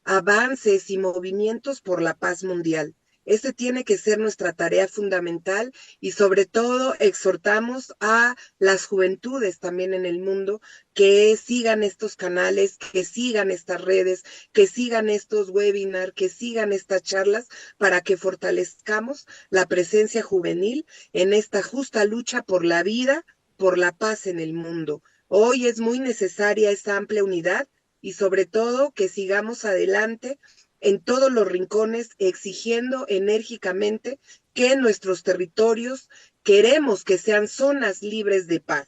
avances y movimientos por la paz mundial. Ese tiene que ser nuestra tarea fundamental, y sobre todo exhortamos a las juventudes también en el mundo que sigan estos canales, que sigan estas redes, que sigan estos webinars, que sigan estas charlas, para que fortalezcamos la presencia juvenil en esta justa lucha por la vida, por la paz en el mundo. Hoy es muy necesaria esa amplia unidad, y sobre todo que sigamos adelante en todos los rincones, exigiendo enérgicamente que nuestros territorios queremos que sean zonas libres de paz.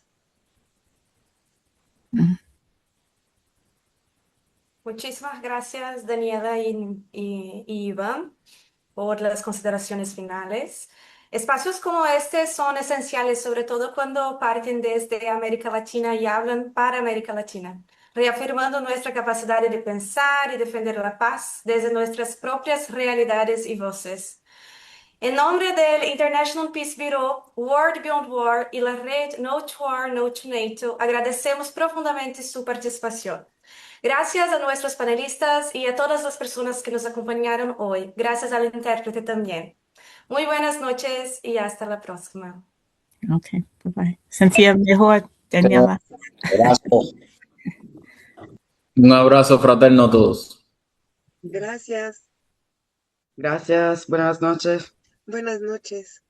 muchísimas gracias, Daniela y Iván, por las consideraciones finales. Espacios como este son esenciales, sobre todo cuando parten desde América Latina y hablan para América Latina, reafirmando nuestra capacidad de pensar y defender la paz desde nuestras propias realidades y voces. En nombre del International Peace Bureau, World Beyond War y la red No to War, No to NATO, agradecemos profundamente su participación. Gracias a nuestros panelistas y a todas las personas que nos acompañaron hoy. Gracias al intérprete también. Muy buenas noches y hasta la próxima. Ok, bye bye. Sentía mejor, tenía más. Gracias. Un abrazo fraterno a todos. Gracias. Gracias. Buenas noches. Buenas noches.